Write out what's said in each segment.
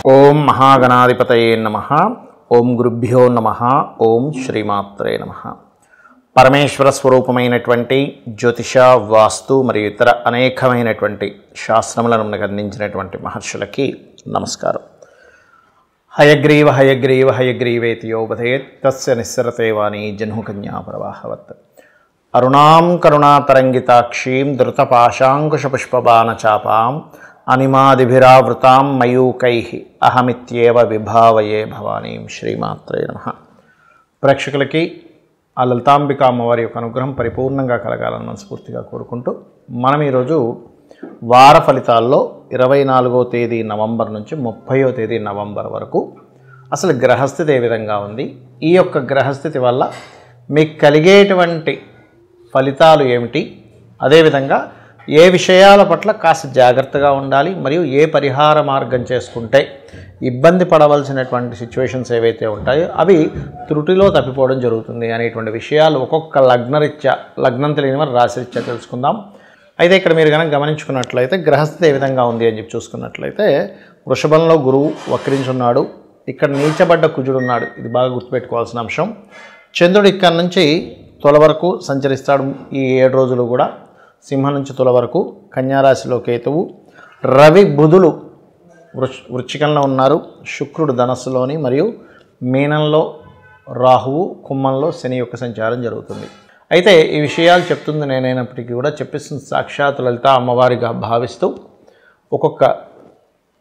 ఓం మహాగణాధిపతయే నమః. ఓం గురుభ్యో నమః. ఓం శ్రీమాత్రే నమః. పరమేశ్వర స్వరూపమైనటువంటి జ్యోతిష, వాస్తు మరియు ఇతర అనేకమైనటువంటి శాస్త్రములను మనకు అందించినటువంటి మహర్షులకి నమస్కారం. హయగ్రీవ హయగ్రీవ హయగ్రీవేతి యోబధేత్ తస్య నిస్సరతే వాణి జహ్నుకన్యా ప్రవాహవత్. అరుణాం కరుణాతరంగితాక్షీం ధృతపాశాంకుశపుష్పబాణచాపాం అనిమాదిభిరావృతాం మయూకైః అహమిత్యేవ విభావయే భవానీం. శ్రీమాత్రే నమః. ప్రేక్షకులకి ఆ లలితాంబిక అమ్మవారి యొక్క అనుగ్రహం పరిపూర్ణంగా కలగాలని మనస్ఫూర్తిగా కోరుకుంటూ మనం ఈరోజు వార ఫలితాల్లో 24వ తేదీ నవంబర్ నుంచి 30వ తేదీ నవంబర్ వరకు అసలు గ్రహస్థితి ఏ విధంగా ఉంది, ఈ యొక్క గ్రహస్థితి వల్ల మీకు కలిగేటువంటి ఫలితాలు ఏమిటి, అదేవిధంగా ఏ విషయాల పట్ల కాస్త జాగ్రత్తగా ఉండాలి, మరియు ఏ పరిహార మార్గం చేసుకుంటే ఇబ్బంది పడవలసినటువంటి సిచ్యువేషన్స్ ఏవైతే ఉంటాయో అవి త్రుటిలో తప్పిపోవడం జరుగుతుంది అనేటువంటి విషయాలు ఒక్కొక్క లగ్నరీత్యా, లగ్నం తెలియని వారు రాశిరీత్యా తెలుసుకుందాం. అయితే ఇక్కడ మీరు కనుక గమనించుకున్నట్లయితే గ్రహస్థితి ఏ విధంగా ఉంది అని చెప్పి చూసుకున్నట్లయితే వృషభంలో గురువు వక్రించున్నాడు, ఇక్కడ నీచబడ్డ కుజుడు ఉన్నాడు. ఇది బాగా గుర్తుపెట్టుకోవాల్సిన అంశం. చంద్రుడు ఇక్కడ నుంచి తుల వరకు సంచరిస్తాడు ఈ 7 రోజులు కూడా. సింహం నుంచి తుల వరకు, కన్యారాశిలో కేతువు, రవి బుధులు వృశ్చికంలో ఉన్నారు, శుక్రుడు ధనస్సులోని మరియు మీనంలో రాహువు, కుంభంలో శని యొక్క సంచారం జరుగుతుంది. అయితే ఈ విషయాలు చెప్తుంది నేనైనప్పటికీ కూడా చెప్పిస్తుంది సాక్షాత్ లలిత అమ్మవారిగా భావిస్తూ ఒక్కొక్క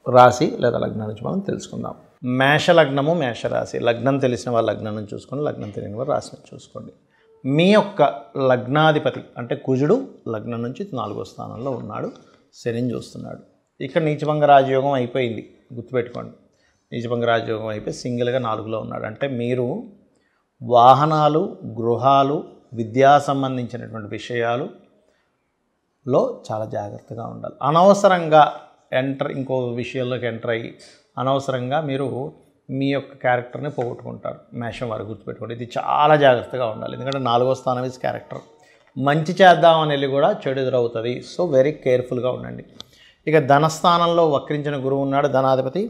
రాశి లేదా లగ్నం నుంచి మనం తెలుసుకుందాం. మేష లగ్నము, మేషరాశి. లగ్నం తెలిసిన వారు లగ్నం నుంచి చూసుకోండి, లగ్నం తెలియని వారు రాశి నుంచి చూసుకోండి. మీ యొక్క లగ్నాధిపతి అంటే కుజుడు లగ్నం నుంచి 4వ స్థానంలో ఉన్నాడు, శనిని చూస్తున్నాడు. ఇక్కడ నీచభంగ రాజయోగం అయిపోయింది, గుర్తుపెట్టుకోండి. నీచభంగ రాజయోగం అయిపోయి సింగిల్గా 4లో ఉన్నాడు. అంటే మీరు వాహనాలు, గృహాలు, విద్యా సంబంధించినటువంటి విషయాలులో చాలా జాగ్రత్తగా ఉండాలి. అనవసరంగా ఇంకో విషయంలోకి ఎంటర్ అయ్యి అనవసరంగా మీరు మీ యొక్క క్యారెక్టర్ని పోగొట్టుకుంటారు. మేషం వారు గుర్తుపెట్టుకోండి, ఇది చాలా జాగ్రత్తగా ఉండాలి. ఎందుకంటే 4వ స్థానం ఇస్ క్యారెక్టర్. మంచి చేద్దామని వెళ్ళి కూడా చెడు ఎదురవుతుంది. సో వెరీ కేర్ఫుల్గా ఉండండి. ఇక ధనస్థానంలో వక్రించిన గురువు ఉన్నాడు, ధనాధిపతి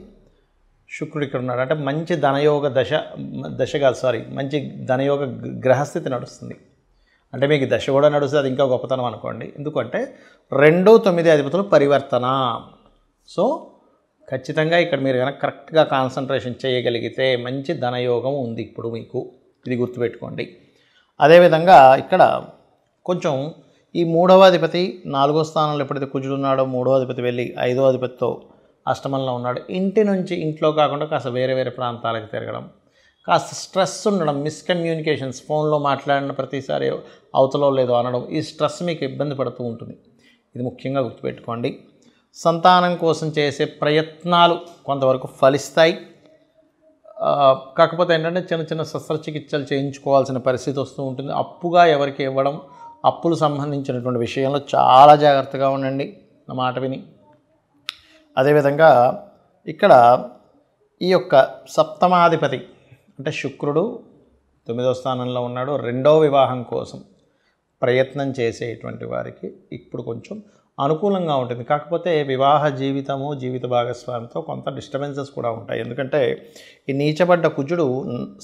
శుక్రుడు ఇక్కడ ఉన్నాడు. అంటే మంచి ధనయోగ మంచి ధనయోగ గ్రహస్థితి నడుస్తుంది. అంటే మీకు దశ కూడా నడుస్తుంది, అది ఇంకా గొప్పతనం అనుకోండి. ఎందుకంటే 2, 9 అధిపతులు పరివర్తన. సో ఖచ్చితంగా ఇక్కడ మీరు కనుక కరెక్ట్గా కాన్సన్ట్రేషన్ చేయగలిగితే మంచి ధనయోగం ఉంది ఇప్పుడు మీకు, ఇది గుర్తుపెట్టుకోండి. అదేవిధంగా ఇక్కడ కొంచెం ఈ 3వ అధిపతి 4వ స్థానంలో ఎప్పుడైతే కుజుడు ఉన్నాడో 3వ అధిపతి వెళ్ళి 5వ అధిపతితో అష్టమంలో ఉన్నాడు. ఇంటి నుంచి ఇంట్లో కాకుండా కాస్త వేరే వేరే ప్రాంతాలకు తిరగడం, కాస్త స్ట్రెస్ ఉండడం, మిస్కమ్యూనికేషన్స్, ఫోన్లో మాట్లాడిన ప్రతిసారి అవతలో లేదో అనడం, ఈ స్ట్రెస్ మీకు ఇబ్బంది పడుతూ ఉంటుంది. ఇది ముఖ్యంగా గుర్తుపెట్టుకోండి. సంతానం కోసం చేసే ప్రయత్నాలు కొంతవరకు ఫలిస్తాయి. కాకపోతే ఏంటంటే చిన్న చిన్న శస్త్రచికిత్సలు చేయించుకోవాల్సిన పరిస్థితి వస్తూ ఉంటుంది. అప్పుగా ఎవరికి ఇవ్వడం, అప్పులు సంబంధించినటువంటి విషయంలో చాలా జాగ్రత్తగా ఉండండి, నా మాట విని. అదేవిధంగా ఇక్కడ ఈ యొక్క సప్తమాధిపతి అంటే శుక్రుడు 9వ స్థానంలో ఉన్నాడు. 2వ వివాహం కోసం ప్రయత్నం చేసేటువంటి వారికి ఇప్పుడు కొంచెం అనుకూలంగా ఉంటుంది. కాకపోతే వివాహ జీవితము, జీవిత భాగస్వామితో కొంత డిస్టర్బెన్సెస్ కూడా ఉంటాయి. ఎందుకంటే ఈ నీచబడ్డ కుజుడు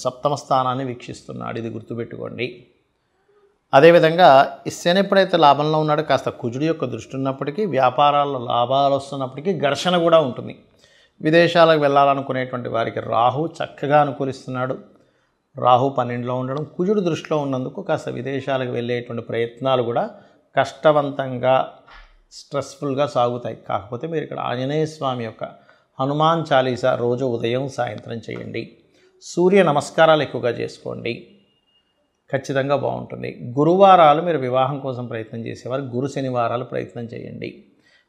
7వ స్థానాన్ని వీక్షిస్తున్నాడు, ఇది గుర్తుపెట్టుకోండి. అదేవిధంగా ఈ శని ఎప్పుడైతే లాభంలో ఉన్నాడో కాస్త కుజుడు యొక్క దృష్టి ఉన్నప్పటికీ, వ్యాపారాల్లో లాభాలు వస్తున్నప్పటికీ ఘర్షణ కూడా ఉంటుంది. విదేశాలకు వెళ్ళాలనుకునేటువంటి వారికి రాహు చక్కగా అనుకూలిస్తున్నాడు. రాహు 12లో ఉండడం, కుజుడు దృష్టిలో ఉన్నందుకు కాస్త విదేశాలకు వెళ్ళేటువంటి ప్రయత్నాలు కూడా కష్టవంతంగా, స్ట్రెస్ఫుల్గా సాగుతాయి. కాకపోతే మీరు ఇక్కడ ఆంజనేయ స్వామి యొక్క హనుమాన్ చాలీసా రోజు ఉదయం సాయంత్రం చేయండి. సూర్య నమస్కారాలు ఎక్కువగా చేసుకోండి, ఖచ్చితంగా బాగుంటుంది. గురువారాలు మీరు వివాహం కోసం ప్రయత్నం చేసేవారు గురు శనివారాలు ప్రయత్నం చేయండి.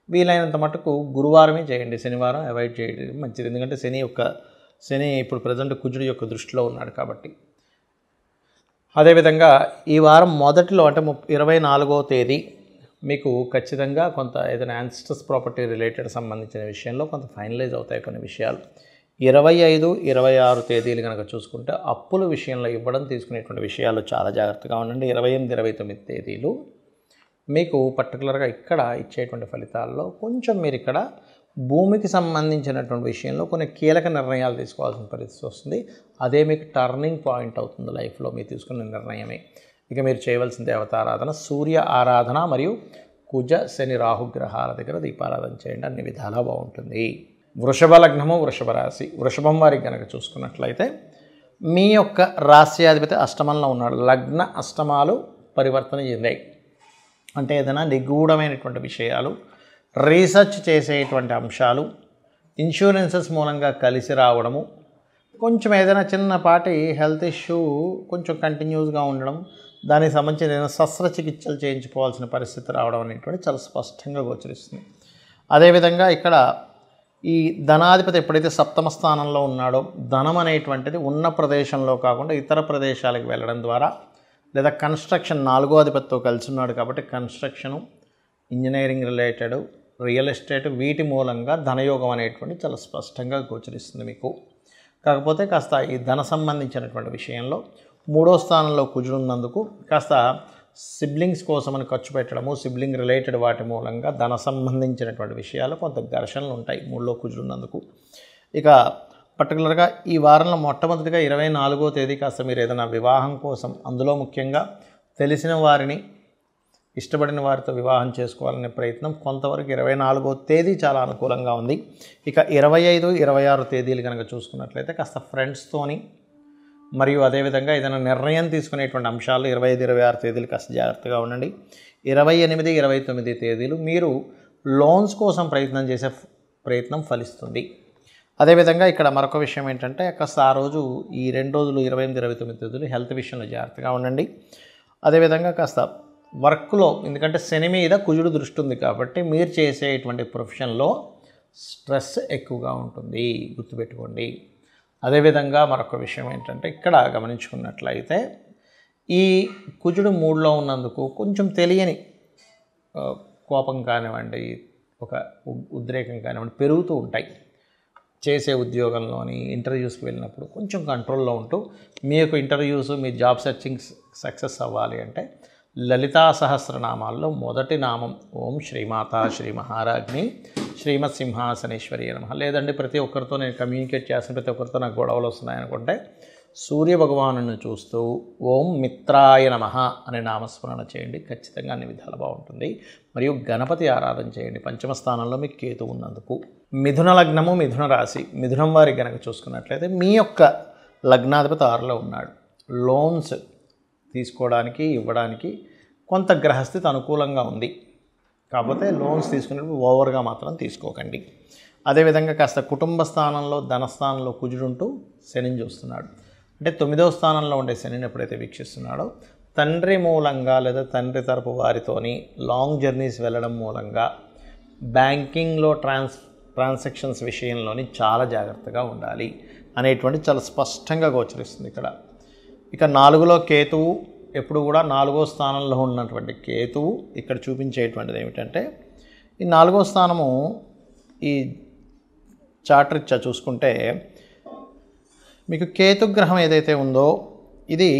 వీలైనంత మటుకు గురువారమే చేయండి, శనివారం అవాయిడ్ చేయడం మంచిది. ఎందుకంటే శని ఇప్పుడు ప్రజెంట్ కుజుడు యొక్క దృష్టిలో ఉన్నాడు కాబట్టి. అదేవిధంగా ఈ వారం మొదటిలో అంటే 24వ తేదీ మీకు ఖచ్చితంగా కొంత ఏదైనా యాన్సిస్టర్స్ ప్రాపర్టీ రిలేటెడ్ సంబంధించిన విషయంలో కొంత ఫైనలైజ్ అవుతాయి కొన్ని విషయాలు. 25, 26 తేదీలు కనుక చూసుకుంటే అప్పుల విషయంలో ఇవ్వడం తీసుకునేటువంటి విషయాలు చాలా జాగ్రత్తగా ఉండండి. 28, 29 తేదీలు మీకు పర్టికులర్గా ఇక్కడ ఇచ్చేటువంటి ఫలితాల్లో కొంచెం మీరు ఇక్కడ భూమికి సంబంధించినటువంటి విషయంలో కొన్ని కీలక నిర్ణయాలు తీసుకోవాల్సిన పరిస్థితి వస్తుంది. అదే మీకు టర్నింగ్ పాయింట్ అవుతుంది లైఫ్లో మీరు తీసుకున్న నిర్ణయమే. ఇక మీరు చేయవలసిన దేవతారాధన సూర్య ఆరాధన మరియు కుజ శని రాహుగ్రహాల దగ్గర దీపారాధన చేయండి, అన్ని విధాలా బాగుంటుంది. వృషభ లగ్నము, వృషభ రాశి. వృషభం వారికి కనుక చూసుకున్నట్లయితే మీ యొక్క రాశ్యాధిపతి అష్టమంలో ఉన్నాడు. లగ్న అష్టమాలు పరివర్తన చెందాయి. అంటే ఏదైనా నిగూఢమైనటువంటి విషయాలు, రీసెర్చ్ చేసేటువంటి అంశాలు, ఇన్సూరెన్సెస్ మూలంగా కలిసి రావడము, కొంచెం ఏదైనా చిన్నపాటి హెల్త్ ఇష్యూ కొంచెం కంటిన్యూస్గా ఉండడం, దానికి సంబంధించిన ఏదైనా శస్త్రచికిత్సలు చేయించుకోవాల్సిన పరిస్థితి రావడం అనేటువంటి చాలా స్పష్టంగా గోచరిస్తుంది. అదేవిధంగా ఇక్కడ ఈ ధనాధిపతి ఎప్పుడైతే సప్తమ స్థానంలో ఉన్నాడో ధనం అనేటువంటిది ఉన్న ప్రదేశంలో కాకుండా ఇతర ప్రదేశాలకు వెళ్ళడం ద్వారా, లేదా కన్స్ట్రక్షన్ 4వ అధిపతితో కలిసి ఉన్నాడు కాబట్టి construction, engineering related, real estate వీటి మూలంగా ధనయోగం అనేటువంటి చాలా స్పష్టంగా గోచరిస్తుంది మీకు. కాకపోతే కాస్త ఈ ధన సంబంధించినటువంటి విషయంలో 3వ స్థానంలో కుజుడు ఉన్నందుకు కాస్త సిబ్లింగ్స్ కోసమని ఖర్చు పెట్టడము, సిబ్లింగ్ రిలేటెడ్ వాటి మూలంగా ధన సంబంధించినటువంటి విషయాలు కొంత ఘర్షణలు ఉంటాయి 3లో కుజుడు ఉన్నందుకు. ఇక పర్టికులర్గా ఈ వారంలో మొట్టమొదటిగా 24వ తేదీ కాస్త మీరు ఏదైనా వివాహం కోసం, అందులో ముఖ్యంగా తెలిసిన వారిని, ఇష్టపడిన వారితో వివాహం చేసుకోవాలనే ప్రయత్నం కొంతవరకు 24వ తేదీ చాలా అనుకూలంగా ఉంది. ఇక 25, 26 తేదీలు కనుక చూసుకున్నట్లయితే కాస్త ఫ్రెండ్స్తోని మరియు అదేవిధంగా ఏదైనా నిర్ణయం తీసుకునేటువంటి అంశాలు 25, 26 తేదీలు కాస్త జాగ్రత్తగా ఉండండి. 28, 29 తేదీలు మీరు లోన్స్ కోసం ప్రయత్నం చేసే ప్రయత్నం ఫలిస్తుంది. అదేవిధంగా ఇక్కడ మరొక విషయం ఏంటంటే కాస్త ఆ రోజు ఈ 2 రోజులు 28, 29 తేదీలు హెల్త్ విషయంలో జాగ్రత్తగా ఉండండి. అదేవిధంగా కాస్త వర్క్లో, ఎందుకంటే శని మీద కుజుడు దృష్టి ఉంది కాబట్టి మీరు చేసేటువంటి ప్రొఫెషన్లో స్ట్రెస్ ఎక్కువగా ఉంటుంది, గుర్తుపెట్టుకోండి. అదేవిధంగా మరొక విషయం ఏంటంటే ఇక్కడ గమనించుకున్నట్లయితే ఈ కుజుడు 3లో ఉన్నందుకు కొంచెం తెలియని కోపం కానివ్వండి, ఒక ఉద్రేకం కానివ్వండి పెరుగుతూ ఉంటాయి. చేసే ఉద్యోగంలోని ఇంటర్వ్యూస్కి వెళ్ళినప్పుడు కొంచెం కంట్రోల్లో ఉంటూ మీ యొక్క ఇంటర్వ్యూస్, మీ జాబ్ సెర్చింగ్ సక్సెస్ అవ్వాలి అంటే లలితా సహస్రనామాల్లో మొదటి నామం ఓం శ్రీమాతా శ్రీ మహారాజ్ని శ్రీమత్ సింహాసనేశ్వరి నమః. లేదండి ప్రతి ఒక్కరితో నేను కమ్యూనికేట్ చేసిన ప్రతి ఒక్కరితో నాకు గొడవలు వస్తున్నాయనుకుంటే సూర్య భగవాను చూస్తూ ఓం మిత్రాయ నమః అనే నామస్మరణ చేయండి, ఖచ్చితంగా అన్ని విధాలు బాగుంటుంది. మరియు గణపతి ఆరాధన చేయండి, పంచమ స్థానంలో మీకు కేతు ఉన్నందుకు. మిథున లగ్నము, మిథున రాశి. మిథునం వారికి కనుక చూసుకున్నట్లయితే మీ యొక్క లగ్నాధిపతి 6లో ఉన్నాడు. లోన్స్ తీసుకోవడానికి, ఇవ్వడానికి కొంత గ్రహస్థితి అనుకూలంగా ఉంది. కాకపోతే లోన్స్ తీసుకునేటప్పుడు ఓవర్గా మాత్రం తీసుకోకండి. అదేవిధంగా కాస్త కుటుంబ స్థానంలో, ధనస్థానంలో కుజుడుంటూ శనిని చూస్తున్నాడు. అంటే 9వ స్థానంలో ఉండే శనిని ఎప్పుడైతే వీక్షిస్తున్నాడో తండ్రి మూలంగా లేదా తండ్రి తరపు వారితోని లాంగ్ జర్నీస్ వెళ్ళడం మూలంగా బ్యాంకింగ్లో ట్రాన్సాక్షన్స్ విషయంలోని చాలా జాగ్రత్తగా ఉండాలి అనేటువంటి చాలా స్పష్టంగా గోచరిస్తుంది ఇక్కడ. ఇక 4లో కేతువు, ఎప్పుడు కూడా 4వ స్థానంలో ఉన్నటువంటి కేతువు ఇక్కడ చూపించేటువంటిది ఏమిటంటే ఈ 4వ స్థానము ఈ చాట్రిచ్చా చూసుకుంటే మీకు కేతుగ్రహం ఏదైతే ఉందో ఇది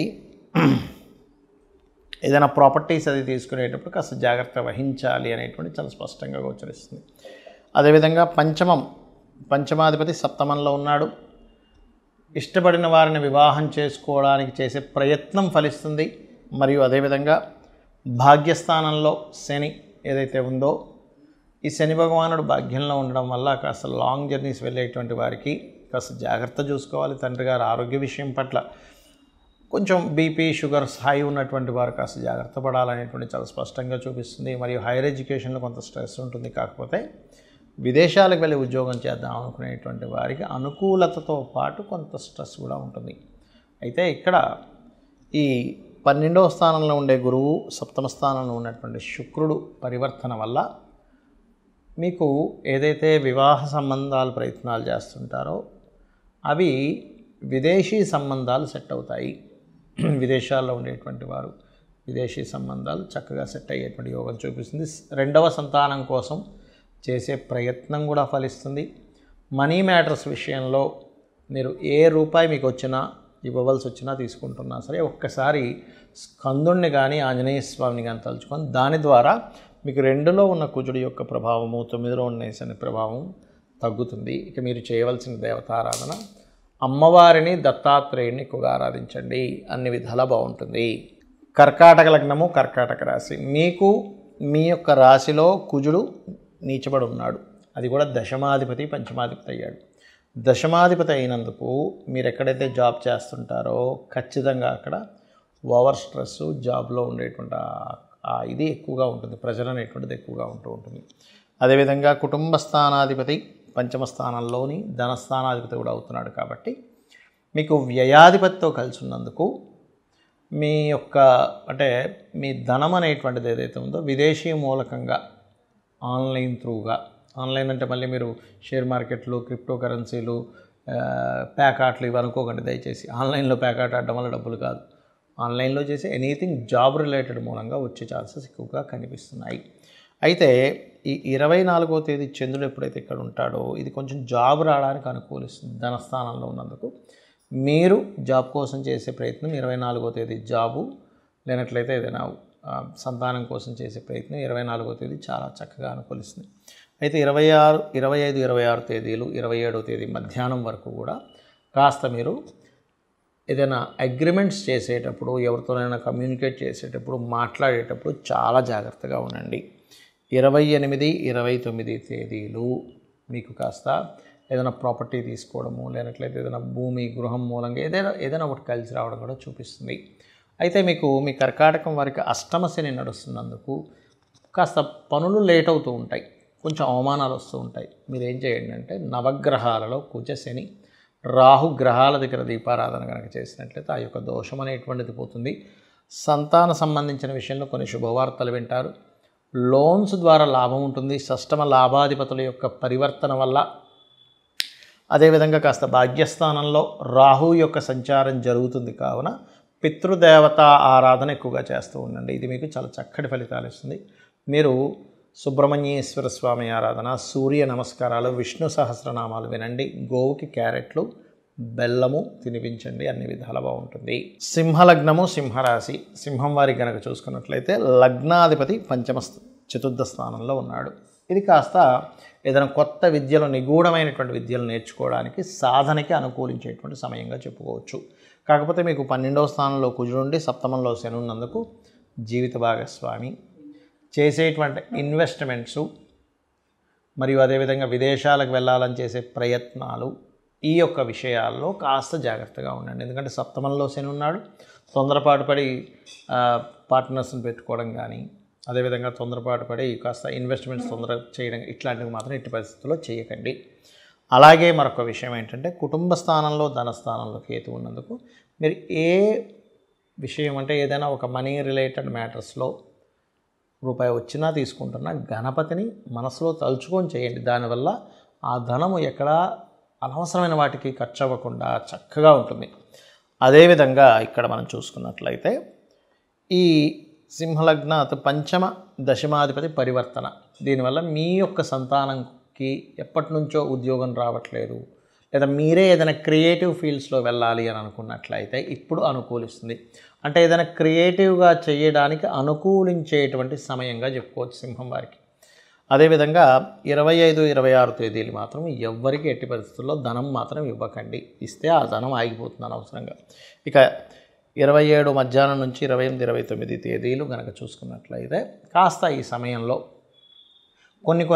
ఏదైనా ప్రాపర్టీస్ అది తీసుకునేటప్పుడు కాస్త జాగ్రత్త వహించాలి అనేటువంటి చాలా స్పష్టంగా గోచరిస్తుంది. అదేవిధంగా పంచమాధిపతి సప్తమంలో ఉన్నాడు. ఇష్టపడిన వారిని వివాహం చేసుకోవడానికి చేసే ప్రయత్నం ఫలిస్తుంది. మరియు అదేవిధంగా భాగ్యస్థానంలో శని ఏదైతే ఉందో ఈ శని భగవానుడు భాగ్యంలో ఉండడం వల్ల కాస్త లాంగ్ జర్నీస్ వెళ్ళేటువంటి వారికి కాస్త జాగ్రత్త చూసుకోవాలి. తండ్రి గారి ఆరోగ్య విషయం పట్ల కొంచెం బీపీ, షుగర్స్ హై ఉన్నటువంటి వారు కాస్త జాగ్రత్త పడాలనేటువంటి చాలా స్పష్టంగా చూపిస్తుంది. మరియు హైయర్ ఎడ్యుకేషన్లో కొంత స్ట్రెస్ ఉంటుంది. కాకపోతే విదేశాలకు వెళ్ళి ఉద్యోగం చేద్దాం అనుకునేటువంటి వారికి అనుకూలతతో పాటు కొంత స్ట్రెస్ కూడా ఉంటుంది. అయితే ఇక్కడ ఈ 12వ స్థానంలో ఉండే గురువు, సప్తమ స్థానంలో ఉన్నటువంటి శుక్రుడు పరివర్తన వల్ల మీకు ఏదైతే వివాహ సంబంధాలు ప్రయత్నాలు చేస్తుంటారో అవి విదేశీ సంబంధాలు సెట్ అవుతాయి. విదేశాల్లో ఉండేటువంటి వారు విదేశీ సంబంధాలు చక్కగా సెట్ అయ్యేటువంటి యోగం చూపిస్తుంది. 2వ సంతానం కోసం చేసే ప్రయత్నం కూడా ఫలిస్తుంది. మనీ మ్యాటర్స్ విషయంలో మీరు ఏ రూపాయి మీకు వచ్చినా, ఇవ్వవలసి వచ్చినా తీసుకుంటున్నా సరే ఒక్కసారి స్కందుణ్ణి కానీ ఆంజనేయ స్వామిని కానీ తలుచుకొని దాని ద్వారా మీకు 2లో ఉన్న కుజుడి యొక్క ప్రభావము, 9లో ఉన్న శని ప్రభావం తగ్గుతుంది. ఇక మీరు చేయవలసిన దేవతారాధన అమ్మవారిని, దత్తాత్రేయుడిని ఎక్కువగా ఆరాధించండి. అన్ని విధాలా బాగుంటుంది. కర్కాటక లగ్నము, కర్కాటక రాశి. మీకు మీ యొక్క రాశిలో కుజుడు నీచబడి ఉన్నాడు. అది కూడా దశమాధిపతి, పంచమాధిపతి అయ్యాడు. దశమాధిపతి అయినందుకు మీరు ఎక్కడైతే జాబ్ చేస్తుంటారో ఖచ్చితంగా అక్కడ ఓవర్ స్ట్రెస్, జాబ్లో ఉండేటువంటి ఇది ఎక్కువగా ఉంటుంది, ప్రెజర్ అనేటువంటిది ఎక్కువగా ఉంటుంది. అదేవిధంగా కుటుంబ స్థానాధిపతి పంచమ స్థానంలోని ధనస్థానాధిపతి కూడా అవుతున్నాడు. కాబట్టి మీకు వ్యయాధిపతితో కలిసి ఉన్నందుకు మీ యొక్క అంటే మీ ధనం అనేటువంటిది ఏదైతే ఉందో విదేశీ మూలకంగా ఆన్లైన్ త్రూగా, ఆన్లైన్ అంటే మళ్ళీ మీరు షేర్ మార్కెట్లు, క్రిప్టో కరెన్సీలు, ప్యాకాట్లు ఇవి అనుకోకండి దయచేసి. ఆన్లైన్లో ప్యాకాట్ ఆడడం వల్ల డబ్బులు కాదు. ఆన్లైన్లో చేసే ఎనీథింగ్ జాబ్ రిలేటెడ్ మూలంగా వచ్చే ఛాన్సెస్ ఎక్కువగా కనిపిస్తున్నాయి. అయితే ఈ 24వ తేదీ చంద్రుడు ఎప్పుడైతే ఇక్కడ ఉంటాడో ఇది కొంచెం జాబ్ రావడానికి అనుకూలిస్తుంది. ధనస్థానంలో ఉన్నందుకు మీరు జాబ్ కోసం చేసే ప్రయత్నం 24వ తేదీ జాబు, లేనట్లయితే ఏదైనా సంతానం కోసం చేసే ప్రయత్నం 24వ తేదీ చాలా చక్కగా అనుకూలిస్తుంది. అయితే 26, 25, 26 తేదీలు, 27వ తేదీ మధ్యాహ్నం వరకు కూడా కాస్త మీరు ఏదైనా అగ్రిమెంట్స్ చేసేటప్పుడు, ఎవరితోనైనా కమ్యూనికేట్ చేసేటప్పుడు, మాట్లాడేటప్పుడు చాలా జాగ్రత్తగా ఉండండి. 28, 29 తేదీలు మీకు కాస్త ఏదైనా ప్రాపర్టీ తీసుకోవడము, లేనట్లయితే ఏదైనా భూమి, గృహం మూలంగా ఏదైనా ఒకటి కలిసి రావడం కూడా చూపిస్తుంది. అయితే మీకు మీ కర్కాటకం వారికి అష్టమ శని నడుస్తున్నందుకు కాస్త పనులు లేట్ అవుతూ ఉంటాయి, కొంచెం అవమానాలు వస్తూ ఉంటాయి. మీరు ఏం చేయండి అంటే నవగ్రహాలలో కుజ, శని, రాహు గ్రహాల దగ్గర దీపారాధన కనుక చేసినట్లయితే ఆ యొక్క దోషం అనేటువంటిది పోతుంది. సంతాన సంబంధించిన విషయంలో కొన్ని శుభవార్తలు వింటారు. లోన్స్ ద్వారా లాభం ఉంటుంది. షష్టమ లాభాధిపతుల యొక్క పరివర్తన వల్ల, అదేవిధంగా కాస్త భాగ్యస్థానంలో రాహు యొక్క సంచారం జరుగుతుంది. కావున పితృదేవత ఆరాధన ఎక్కువగా చేస్తూ ఉండండి. ఇది మీకు చాలా చక్కటి ఫలితాలు ఇస్తుంది. మీరు సుబ్రహ్మణ్యేశ్వర స్వామి ఆరాధన, సూర్య నమస్కారాలు, విష్ణు సహస్రనామాలు వినండి. గోవుకి క్యారెట్లు, బెల్లము తినిపించండి. అన్ని విధాలా బాగుంటుంది. సింహలగ్నము, సింహరాశి. సింహం వారికి కనుక చూసుకున్నట్లయితే లగ్నాధిపతి చతుర్థ స్థానంలో ఉన్నాడు. ఇది కాస్త ఏదైనా కొత్త విద్యలో, నిగూఢమైనటువంటి విద్యలు నేర్చుకోవడానికి, సాధనకి అనుకూలించేటువంటి సమయంగా చెప్పుకోవచ్చు. కాకపోతే మీకు 12వ స్థానంలో కుజుడుండి సప్తమంలో శని ఉన్నందుకు జీవిత భాగస్వామి, చేసేటువంటి ఇన్వెస్ట్మెంట్సు మరియు అదేవిధంగా విదేశాలకు వెళ్ళాలని చేసే ప్రయత్నాలు, ఈ యొక్క విషయాల్లో కాస్త జాగ్రత్తగా ఉండండి. ఎందుకంటే సప్తమంలో శని ఉన్నాడు. తొందరపాటు పడి పార్ట్నర్స్ని పెట్టుకోవడం కానీ, అదేవిధంగా తొందరపాటు పడి కాస్త ఇన్వెస్ట్మెంట్స్ తొందర చేయడం, ఇట్లాంటివి మాత్రం ఎట్టి పరిస్థితుల్లో చేయకండి. అలాగే మరొక విషయం ఏంటంటే కుటుంబ స్థానంలో, ధనస్థానంలో కేతు ఉన్నందుకు మీరు ఏ విషయం అంటే ఏదైనా ఒక మనీ రిలేటెడ్ మ్యాటర్స్లో రూపాయి వచ్చినా తీసుకుంటున్నా గణపతిని మనసులో తలుచుకొని చేయండి. దానివల్ల ఆ ధనము ఎక్కడా అనవసరమైన వాటికి ఖర్చు అవ్వకుండా చక్కగా ఉంటుంది. అదేవిధంగా ఇక్కడ మనం చూసుకున్నట్లయితే ఈ సింహలగ్న పంచమ దశమాధిపతి పరివర్తన, దీనివల్ల మీ యొక్క సంతానంకి ఎప్పటి నుంచో ఉద్యోగం రావట్లేదు, లేదా మీరే ఏదైనా క్రియేటివ్ ఫీల్డ్స్లో వెళ్ళాలి అని అనుకున్నట్లయితే ఇప్పుడు అనుకూలిస్తుంది. అంటే ఏదైనా క్రియేటివ్గా చేయడానికి అనుకూలించేటువంటి సమయంగా చెప్పుకోవచ్చు సింహం వారికి. అదేవిధంగా 25, 26 తేదీలు మాత్రం ఎవ్వరికి ఎట్టి పరిస్థితుల్లో ధనం మాత్రం ఇవ్వకండి. ఇస్తే ఆ ధనం ఆగిపోతుంది అనవసరంగా. ఇక 27 మధ్యాహ్నం నుంచి 28, 29 తేదీలు కనుక చూసుకున్నట్లయితే కాస్త ఈ సమయంలో కొన్ని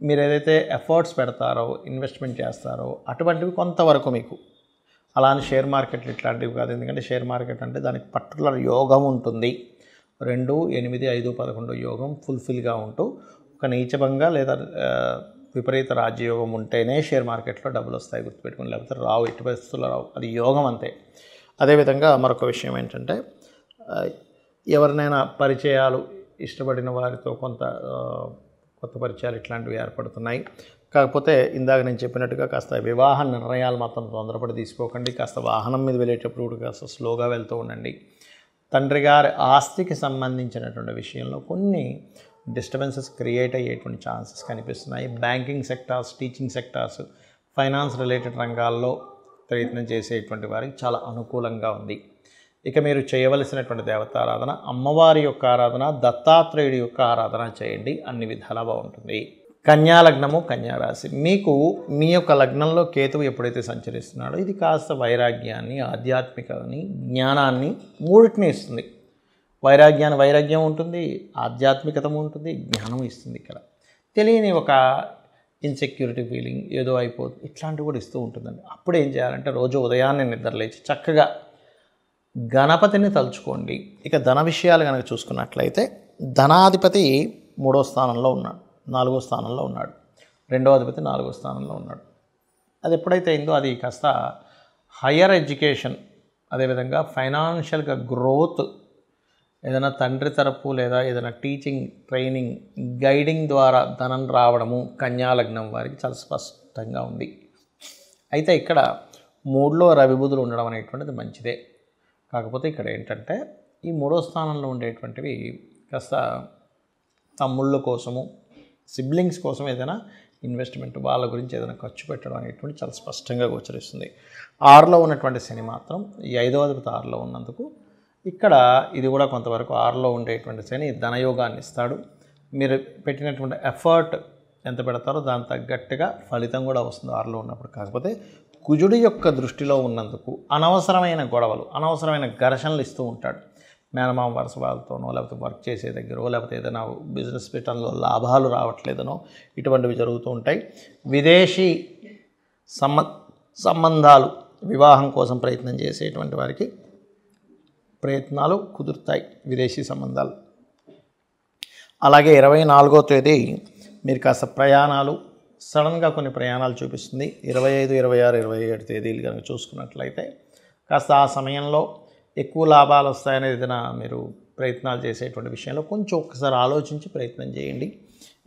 మీరు ఏదైతే ఎఫర్ట్స్ పెడతారో, ఇన్వెస్ట్మెంట్ చేస్తారో అటువంటివి కొంతవరకు మీకు, అలానే షేర్ మార్కెట్లు ఇట్లాంటివి కాదు. ఎందుకంటే షేర్ మార్కెట్ అంటే దానికి పర్టికులర్ యోగం ఉంటుంది. 2, 8, 5, 11 యోగం ఫుల్ఫిల్గా ఉంటూ ఒక నీచభంగా లేదా విపరీత రాజ్యయోగం ఉంటేనే షేర్ మార్కెట్లో డబ్బులు వస్తాయి, గుర్తుపెట్టుకుని. లేకపోతే రావు, ఎట్టి పరిస్థితుల్లో రావు. అది యోగం అంతే. అదేవిధంగా మరొక విషయం ఏంటంటే ఎవరినైనా పరిచయాలు, ఇష్టపడిన వారితో కొత్త పరిచయాలు ఇట్లాంటివి ఏర్పడుతున్నాయి. కాకపోతే ఇందాక నేను చెప్పినట్టుగా కాస్త వివాహ నిర్ణయాలు మాత్రం తొందరపడి తీసుకోకండి. కాస్త వాహనం మీద వెళ్ళేటప్పుడు కూడా కాస్త స్లోగా వెళ్తూ ఉండండి. తండ్రి గారి ఆస్తికి సంబంధించినటువంటి విషయంలో కొన్ని డిస్టర్బెన్సెస్ క్రియేట్ అయ్యేటువంటి ఛాన్సెస్ కనిపిస్తున్నాయి. Banking sectors, teaching sectors, finance related రంగాల్లో ప్రయత్నం చేసేటువంటి వారికి చాలా అనుకూలంగా ఉంది. ఇక మీరు చేయవలసినటువంటి దేవతారాధన, అమ్మవారి యొక్క ఆరాధన, దత్తాత్రేయుడి యొక్క ఆరాధన చేయండి. అన్ని విధాలా బాగుంటుంది. కన్యా లగ్నము, కన్యా రాశి. మీకు మీ యొక్క లగ్నంలో కేతువు ఎప్పుడైతే సంచరిస్తున్నాడో ఇది కాస్త వైరాగ్యాన్ని, ఆధ్యాత్మికని, జ్ఞానాన్ని మూడింటిని ఇస్తుంది. వైరాగ్యం ఉంటుంది, ఆధ్యాత్మికత ఉంటుంది, జ్ఞానం ఇస్తుంది. ఇక్కడ తెలియని ఒక ఇన్సెక్యూరిటీ ఫీలింగ్, ఏదో అయిపోతుంది, ఇట్లాంటివి కూడా ఇస్తూ ఉంటుందండి. అప్పుడు ఏం చేయాలంటే రోజు ఉదయాన్నే నిద్రలేచి చక్కగా గణపతిని తలుచుకోండి. ఇక ధన విషయాలు కనుక చూసుకున్నట్లయితే ధనాధిపతి 3వ స్థానంలో ఉన్నాడు, 4వ స్థానంలో ఉన్నాడు. 2వ అధిపతి 4వ స్థానంలో ఉన్నాడు. అది ఎప్పుడైతే అయిందో అది కాస్త హయ్యర్ ఎడ్యుకేషన్, అదేవిధంగా ఫైనాన్షియల్గా గ్రోత్, ఏదైనా తండ్రి తరపు లేదా ఏదైనా టీచింగ్, ట్రైనింగ్, గైడింగ్ ద్వారా ధనం రావడము కన్యా లగ్నం వారికి చాలా స్పష్టంగా ఉంది. అయితే ఇక్కడ 3లో రవి బుధులు ఉండడం అనేటువంటిది మంచిదే. కాకపోతే ఇక్కడ ఏంటంటే ఈ 3వ స్థానంలో ఉండేటువంటివి కాస్త తమ్ముళ్ళ కోసము, సిబ్లింగ్స్ కోసం ఏదైనా ఇన్వెస్ట్మెంట్, వాళ్ళ గురించి ఏదైనా ఖర్చు పెట్టడం అనేటువంటి చాలా స్పష్టంగా గోచరిస్తుంది. 6లో ఉన్నటువంటి శని మాత్రం ఈ 5వ అధిపతి 6లో ఉన్నందుకు ఇక్కడ ఇది కూడా కొంతవరకు 6లో ఉండేటువంటి శని ధనయోగాన్ని ఇస్తాడు. మీరు పెట్టినటువంటి ఎఫర్ట్ ఎంత పెడతారో దాని తగ్గట్టుగా ఫలితం కూడా వస్తుంది 6లో ఉన్నప్పుడు. కాకపోతే కుజుడి యొక్క దృష్టిలో ఉన్నందుకు అనవసరమైన గొడవలు, అనవసరమైన ఘర్షణలు ఇస్తూ ఉంటాడు. మేనమామ వరుస వాళ్ళతోనో, లేకపోతే వర్క్ చేసే దగ్గర, లేకపోతే ఏదైనా బిజినెస్ పెట్టడంలో లాభాలు రావట్లేదనో ఇటువంటివి జరుగుతూ ఉంటాయి. విదేశీ సంబంధాలు, వివాహం కోసం ప్రయత్నం చేసేటువంటి వారికి ప్రయత్నాలు కుదురుతాయి, విదేశీ సంబంధాలు. అలాగే 24వ తేదీ మీరు కాస్త ప్రయాణాలు, సడన్గా కొన్ని ప్రయాణాలు చూపిస్తుంది. 25, 26, 27 తేదీలు కనుక చూసుకున్నట్లయితే కాస్త ఆ సమయంలో ఎక్కువ లాభాలు వస్తాయనేది ఏదైనా మీరు ప్రయత్నాలు చేసేటువంటి విషయంలో కొంచెం ఒక్కసారి ఆలోచించి ప్రయత్నం చేయండి.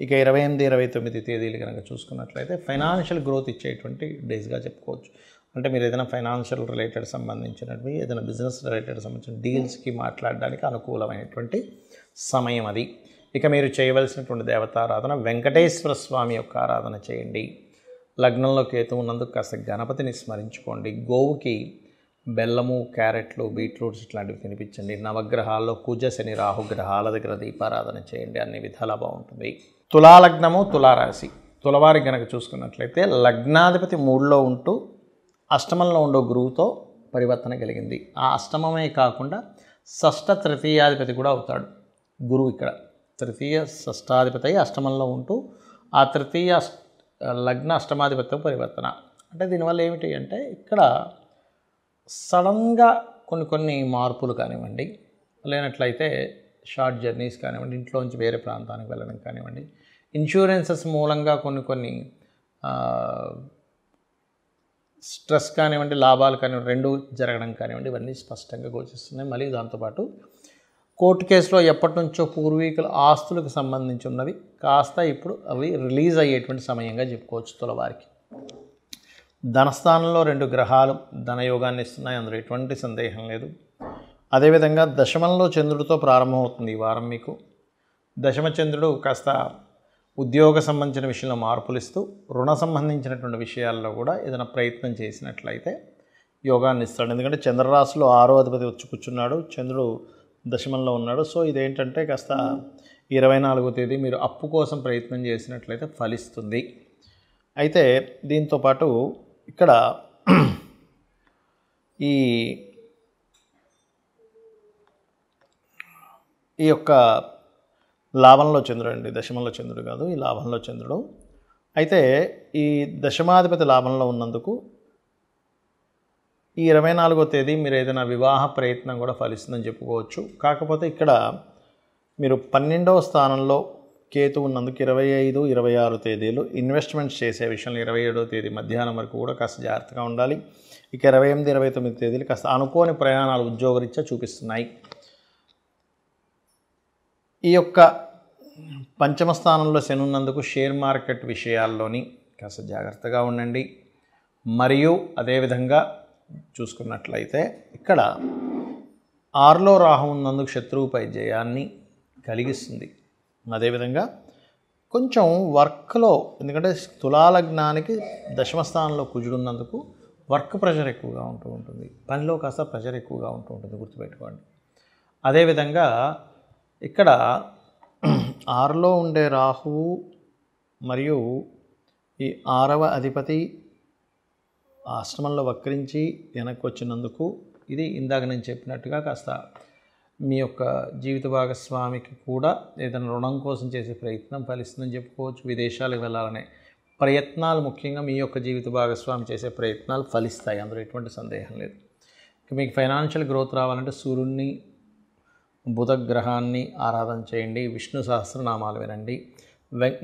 ఇక 28, 29 తేదీలు కనుక చూసుకున్నట్లయితే ఫైనాన్షియల్ గ్రోత్ ఇచ్చేటువంటి డేస్గా చెప్పుకోవచ్చు. అంటే మీరు ఏదైనా ఫైనాన్షియల్ రిలేటెడ్ సంబంధించినవి, ఏదైనా బిజినెస్ రిలేటెడ్ సంబంధించిన డీల్స్కి మాట్లాడడానికి అనుకూలమైనటువంటి సమయం అది. ఇక మీరు చేయవలసినటువంటి దేవతారాధన వెంకటేశ్వర స్వామి యొక్క ఆరాధన చేయండి. లగ్నంలో కేతు ఉన్నందుకు కాస్త గణపతిని స్మరించుకోండి. గోవుకి బెల్లము, క్యారెట్లు, బీట్రూట్స్ ఇట్లాంటివి తినిపించండి. నవగ్రహాల్లో కుజ, శని, రాహుగ్రహాల దగ్గర దీపారాధన చేయండి. అన్ని విధాలా బాగుంటుంది. తులాలగ్నము, తులారాశి. తులవారికి గనక చూసుకున్నట్లయితే లగ్నాధిపతి 3లో ఉంటూ అష్టమంలో ఉండే గురువుతో పరివర్తన కలిగింది. ఆ అష్టమమే కాకుండా షష్ఠ తృతీయాధిపతి కూడా అవుతాడు గురువు. ఇక్కడ తృతీయ షష్ఠాధిపతి అష్టమంలో ఉంటూ ఆ తృతీయ లగ్న అష్టమాధిపత్యం పరివర్తన. అంటే దీనివల్ల ఏమిటి అంటే ఇక్కడ సడన్గా కొన్ని మార్పులు కానివ్వండి, లేనట్లయితే షార్ట్ జర్నీస్ కానివ్వండి, ఇంట్లోంచి వేరే ప్రాంతానికి వెళ్ళడం కానివ్వండి, ఇన్సూరెన్సెస్ మూలంగా కొన్ని స్ట్రెస్ కానివ్వండి, లాభాలు కానివ్వండి, రెండు జరగడం కానివ్వండి, ఇవన్నీ స్పష్టంగా గోచరిస్తున్నాయి. మళ్ళీ దాంతోపాటు కోర్టు కేసులో ఎప్పటి నుంచో పూర్వీకుల ఆస్తులకు సంబంధించి ఉన్నవి కాస్త ఇప్పుడు అవి రిలీజ్ అయ్యేటువంటి సమయంగా చెప్పుకోవచ్చు తులవారికి. ధనస్థానంలో 2 గ్రహాలు ధనయోగాన్ని ఇస్తున్నాయి, అందులో ఎటువంటి సందేహం లేదు. అదేవిధంగా దశమంలో చంద్రుడితో ప్రారంభమవుతుంది ఈ వారం మీకు. దశమ చంద్రుడు కాస్త ఉద్యోగ సంబంధించిన విషయంలో మార్పులు ఇస్తూ, రుణ సంబంధించినటువంటి విషయాల్లో కూడా ఏదైనా ప్రయత్నం చేసినట్లయితే యోగాన్ని ఇస్తాడు. ఎందుకంటే చంద్రరాశిలో 6వ అధిపతి వచ్చి కూర్చున్నాడు, చంద్రుడు దశమంలో ఉన్నాడు. సో ఇదేంటంటే కాస్త 24వ తేదీ మీరు అప్పు కోసం ప్రయత్నం చేసినట్లయితే ఫలిస్తుంది. అయితే దీంతోపాటు ఇక్కడ ఈ యొక్క లాభంలో చంద్రుడు అండి, దశమంలో చంద్రుడు కాదు, ఈ లాభంలో చంద్రుడు. అయితే ఈ దశమాధిపతి లాభంలో ఉన్నందుకు ఈ 24వ తేదీ మీరు ఏదైనా వివాహ ప్రయత్నం కూడా ఫలిస్తుందని చెప్పుకోవచ్చు. కాకపోతే ఇక్కడ మీరు 12వ స్థానంలో కేతు ఉన్నందుకు 25, 26 తేదీలు ఇన్వెస్ట్మెంట్స్ చేసే విషయంలో 27వ తేదీ మధ్యాహ్నం వరకు కూడా కాస్త జాగ్రత్తగా ఉండాలి. ఇక 28, 29 తేదీలు కాస్త అనుకోని ప్రయాణాలు ఉద్యోగరీత్యా చూపిస్తున్నాయి. ఈ యొక్క పంచమ స్థానంలో శని ఉన్నందుకు షేర్ మార్కెట్ విషయాల్లోని కాస్త జాగ్రత్తగా ఉండండి. మరియు అదేవిధంగా చూసుకున్నట్లయితే ఇక్కడ 6లో రాహు ఉన్నందుకు శత్రువుపై జయాన్ని కలిగిస్తుంది. అదేవిధంగా కొంచెం వర్క్లో, ఎందుకంటే తులాలగ్నానికి దశమ స్థానంలో కుజుడు ఉన్నందుకు వర్క్ ప్రెషర్ ఎక్కువగా ఉంటుంది, పనిలో కాస్త ప్రెషర్ ఎక్కువగా ఉంటుంది, గుర్తుపెట్టుకోండి. అదేవిధంగా ఇక్కడ 6లో ఉండే రాహువు మరియు ఈ 6వ అధిపతి ఆశ్రమంలో వక్రించి వెనక్కి వచ్చినందుకు ఇది ఇందాక నేను చెప్పినట్టుగా కాస్త మీ యొక్క జీవిత భాగస్వామికి కూడా ఏదైనా రుణం కోసం చేసే ప్రయత్నం ఫలిస్తుందని చెప్పుకోవచ్చు. విదేశాలకు వెళ్ళాలనే ప్రయత్నాలు, ముఖ్యంగా మీ యొక్క జీవిత భాగస్వామి చేసే ప్రయత్నాలు ఫలిస్తాయి, అందులో ఎటువంటి సందేహం లేదు. మీకు ఫైనాన్షియల్ గ్రోత్ రావాలంటే సూర్యుడిని, బుధ గ్రహాన్ని ఆరాధన చేయండి, విష్ణు సహస్రనామాలు వినండి,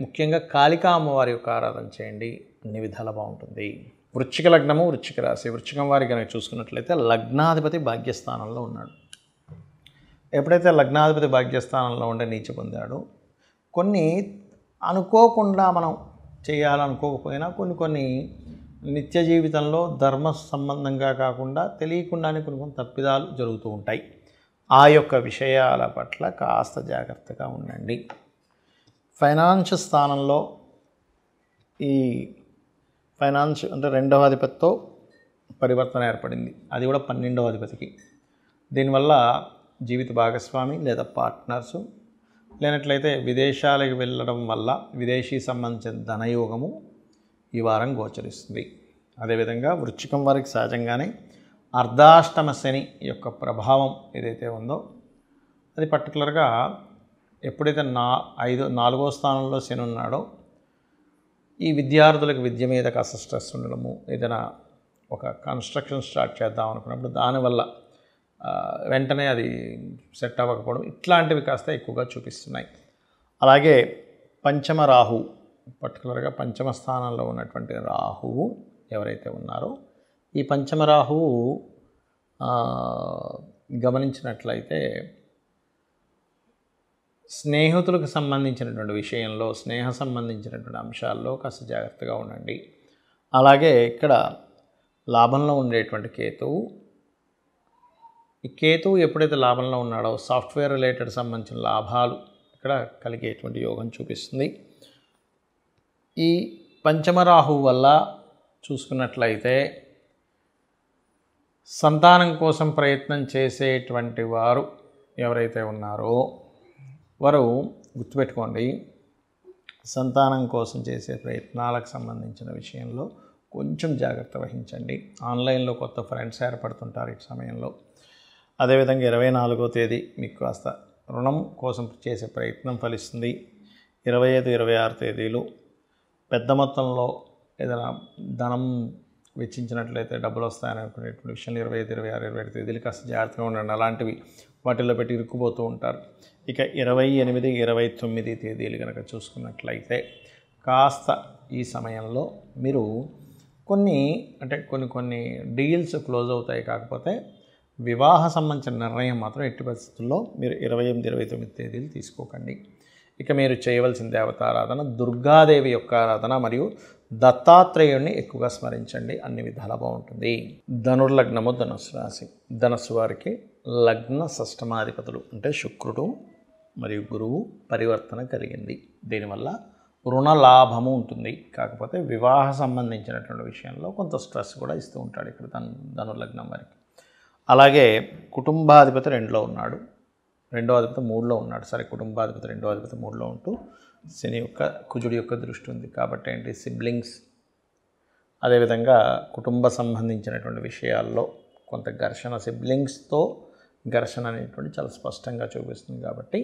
ముఖ్యంగా కాళికా అమ్మవారి యొక్క ఆరాధన చేయండి, అన్ని విధాలా బాగుంటుంది. వృశ్చిక లగ్నము, వృశ్చిక రాశి. వృశ్చికం వారి కనుక చూసుకున్నట్లయితే లగ్నాధిపతి భాగ్యస్థానంలో ఉన్నాడు. ఎప్పుడైతే లగ్నాధిపతి భాగ్యస్థానంలో ఉండే నీచ పొందాడో కొన్ని అనుకోకుండా మనం చేయాలనుకోకపోయినా కొన్ని నిత్య జీవితంలో ధర్మ సంబంధంగా కాకుండా తెలియకుండానే కొన్ని తప్పిదాలు జరుగుతూ ఉంటాయి. ఆ యొక్క విషయాల పట్ల కాస్త జాగ్రత్తగా ఉండండి. ఫైనాన్స్ స్థానంలో ఈ ఫైనాన్స్ అంటే 2వ అధిపతితో పరివర్తన ఏర్పడింది, అది కూడా 12వ అధిపతికి. దీనివల్ల జీవిత భాగస్వామి లేదా పార్ట్నర్సు, లేనట్లయితే విదేశాలకు వెళ్ళడం వల్ల విదేశీ సంబంధించిన ధనయోగము ఈ వారం గోచరిస్తుంది. అదేవిధంగా వృశ్చికం వారికి సహజంగానే అర్ధాష్టమ శని యొక్క ప్రభావం ఏదైతే ఉందో అది పర్టికులర్గా ఎప్పుడైతే 4వ స్థానంలో శని ఉన్నాడో ఈ విద్యార్థులకు విద్య మీద కాస్త స్ట్రెస్ ఉండడము, ఏదైనా ఒక కన్స్ట్రక్షన్ స్టార్ట్ చేద్దాం అనుకున్నప్పుడు దానివల్ల వెంటనే అది సెట్ అవ్వకపోవడం, ఇట్లాంటివి కాస్త ఎక్కువగా చూపిస్తున్నాయి. అలాగే పంచమ రాహు, పర్టికులర్గా పంచమ స్థానంలో ఉన్నటువంటి రాహువు ఎవరైతే ఉన్నారో ఈ పంచమ రాహువు గమనించినట్లయితే స్నేహితులకు సంబంధించినటువంటి విషయంలో, స్నేహ సంబంధించినటువంటి అంశాల్లో కాస్త జాగ్రత్తగా ఉండండి. అలాగే ఇక్కడ లాభంలో ఉండేటువంటి కేతువు, ఈ కేతువు ఎప్పుడైతే లాభంలో ఉన్నాడో సాఫ్ట్వేర్ రిలేటెడ్ సంబంధించిన లాభాలు ఇక్కడ కలిగేటువంటి యోగం చూపిస్తుంది. ఈ పంచమరాహు వల్ల చూసుకున్నట్లయితే సంతానం కోసం ప్రయత్నం చేసేటువంటి వారు ఎవరైతే ఉన్నారో వారు గుర్తుపెట్టుకోండి, సంతానం కోసం చేసే ప్రయత్నాలకు సంబంధించిన విషయంలో కొంచెం జాగ్రత్త వహించండి. ఆన్లైన్లో కొత్త ఫ్రెండ్స్ ఏర్పడుతుంటారు ఈ సమయంలో. అదేవిధంగా 24వ తేదీ మీకు కాస్త రుణం కోసం చేసే ప్రయత్నం ఫలిస్తుంది. 25, 26 తేదీలు పెద్ద మొత్తంలో ఏదైనా ధనం వెచ్చించినట్లయితే డబ్బులు వస్తాయని అనుకునేటువంటి విషయంలో 25, 26, 27 తేదీలు కాస్త జాగ్రత్తగా ఉండండి. అలాంటివి వాటిల్లో పెట్టి ఇరుక్కుపోతూ ఉంటారు. ఇక 28, 29 తేదీలు కనుక చూసుకున్నట్లయితే కాస్త ఈ సమయంలో మీరు కొన్ని డీల్స్ క్లోజ్ అవుతాయి. కాకపోతే వివాహ సంబంధించిన నిర్ణయం మాత్రం ఎట్టి పరిస్థితుల్లో మీరు 28, 29 తేదీలు తీసుకోకండి. ఇక మీరు చేయవలసిన దేవతారాధన దుర్గాదేవి యొక్క ఆరాధన మరియు దత్తాత్రేయుడిని ఎక్కువగా స్మరించండి, అన్ని విధాలా బాగుంటుంది. ధనుర్లగ్నము, ధనుస్సు రాశి. ధనుస్సు వారికి లగ్న షష్టమాధిపతులు అంటే శుక్రుడు మరియు గురువు పరివర్తన కలిగింది. దీనివల్ల రుణ లాభము ఉంటుంది. కాకపోతే వివాహ సంబంధించినటువంటి విషయంలో కొంత స్ట్రెస్ కూడా ఇస్తూ ఉంటాడు ఇక్కడ ధనుర్లగ్నం వారికి. అలాగే కుటుంబాధిపతి 2లో ఉన్నాడు, 2వ అధిపతి 3లో ఉన్నాడు. సరే, కుటుంబాధిపతి 2వ అధిపతి 3లో ఉంటూ శని యొక్క కుజుడి యొక్క దృష్టి ఉంది. కాబట్టి ఏంటి, సిబ్లింగ్స్, అదేవిధంగా కుటుంబ సంబంధించినటువంటి విషయాల్లో కొంత ఘర్షణ, సిబ్లింగ్స్తో ఘర్షణ అనేటువంటి చాలా స్పష్టంగా చూపిస్తుంది. కాబట్టి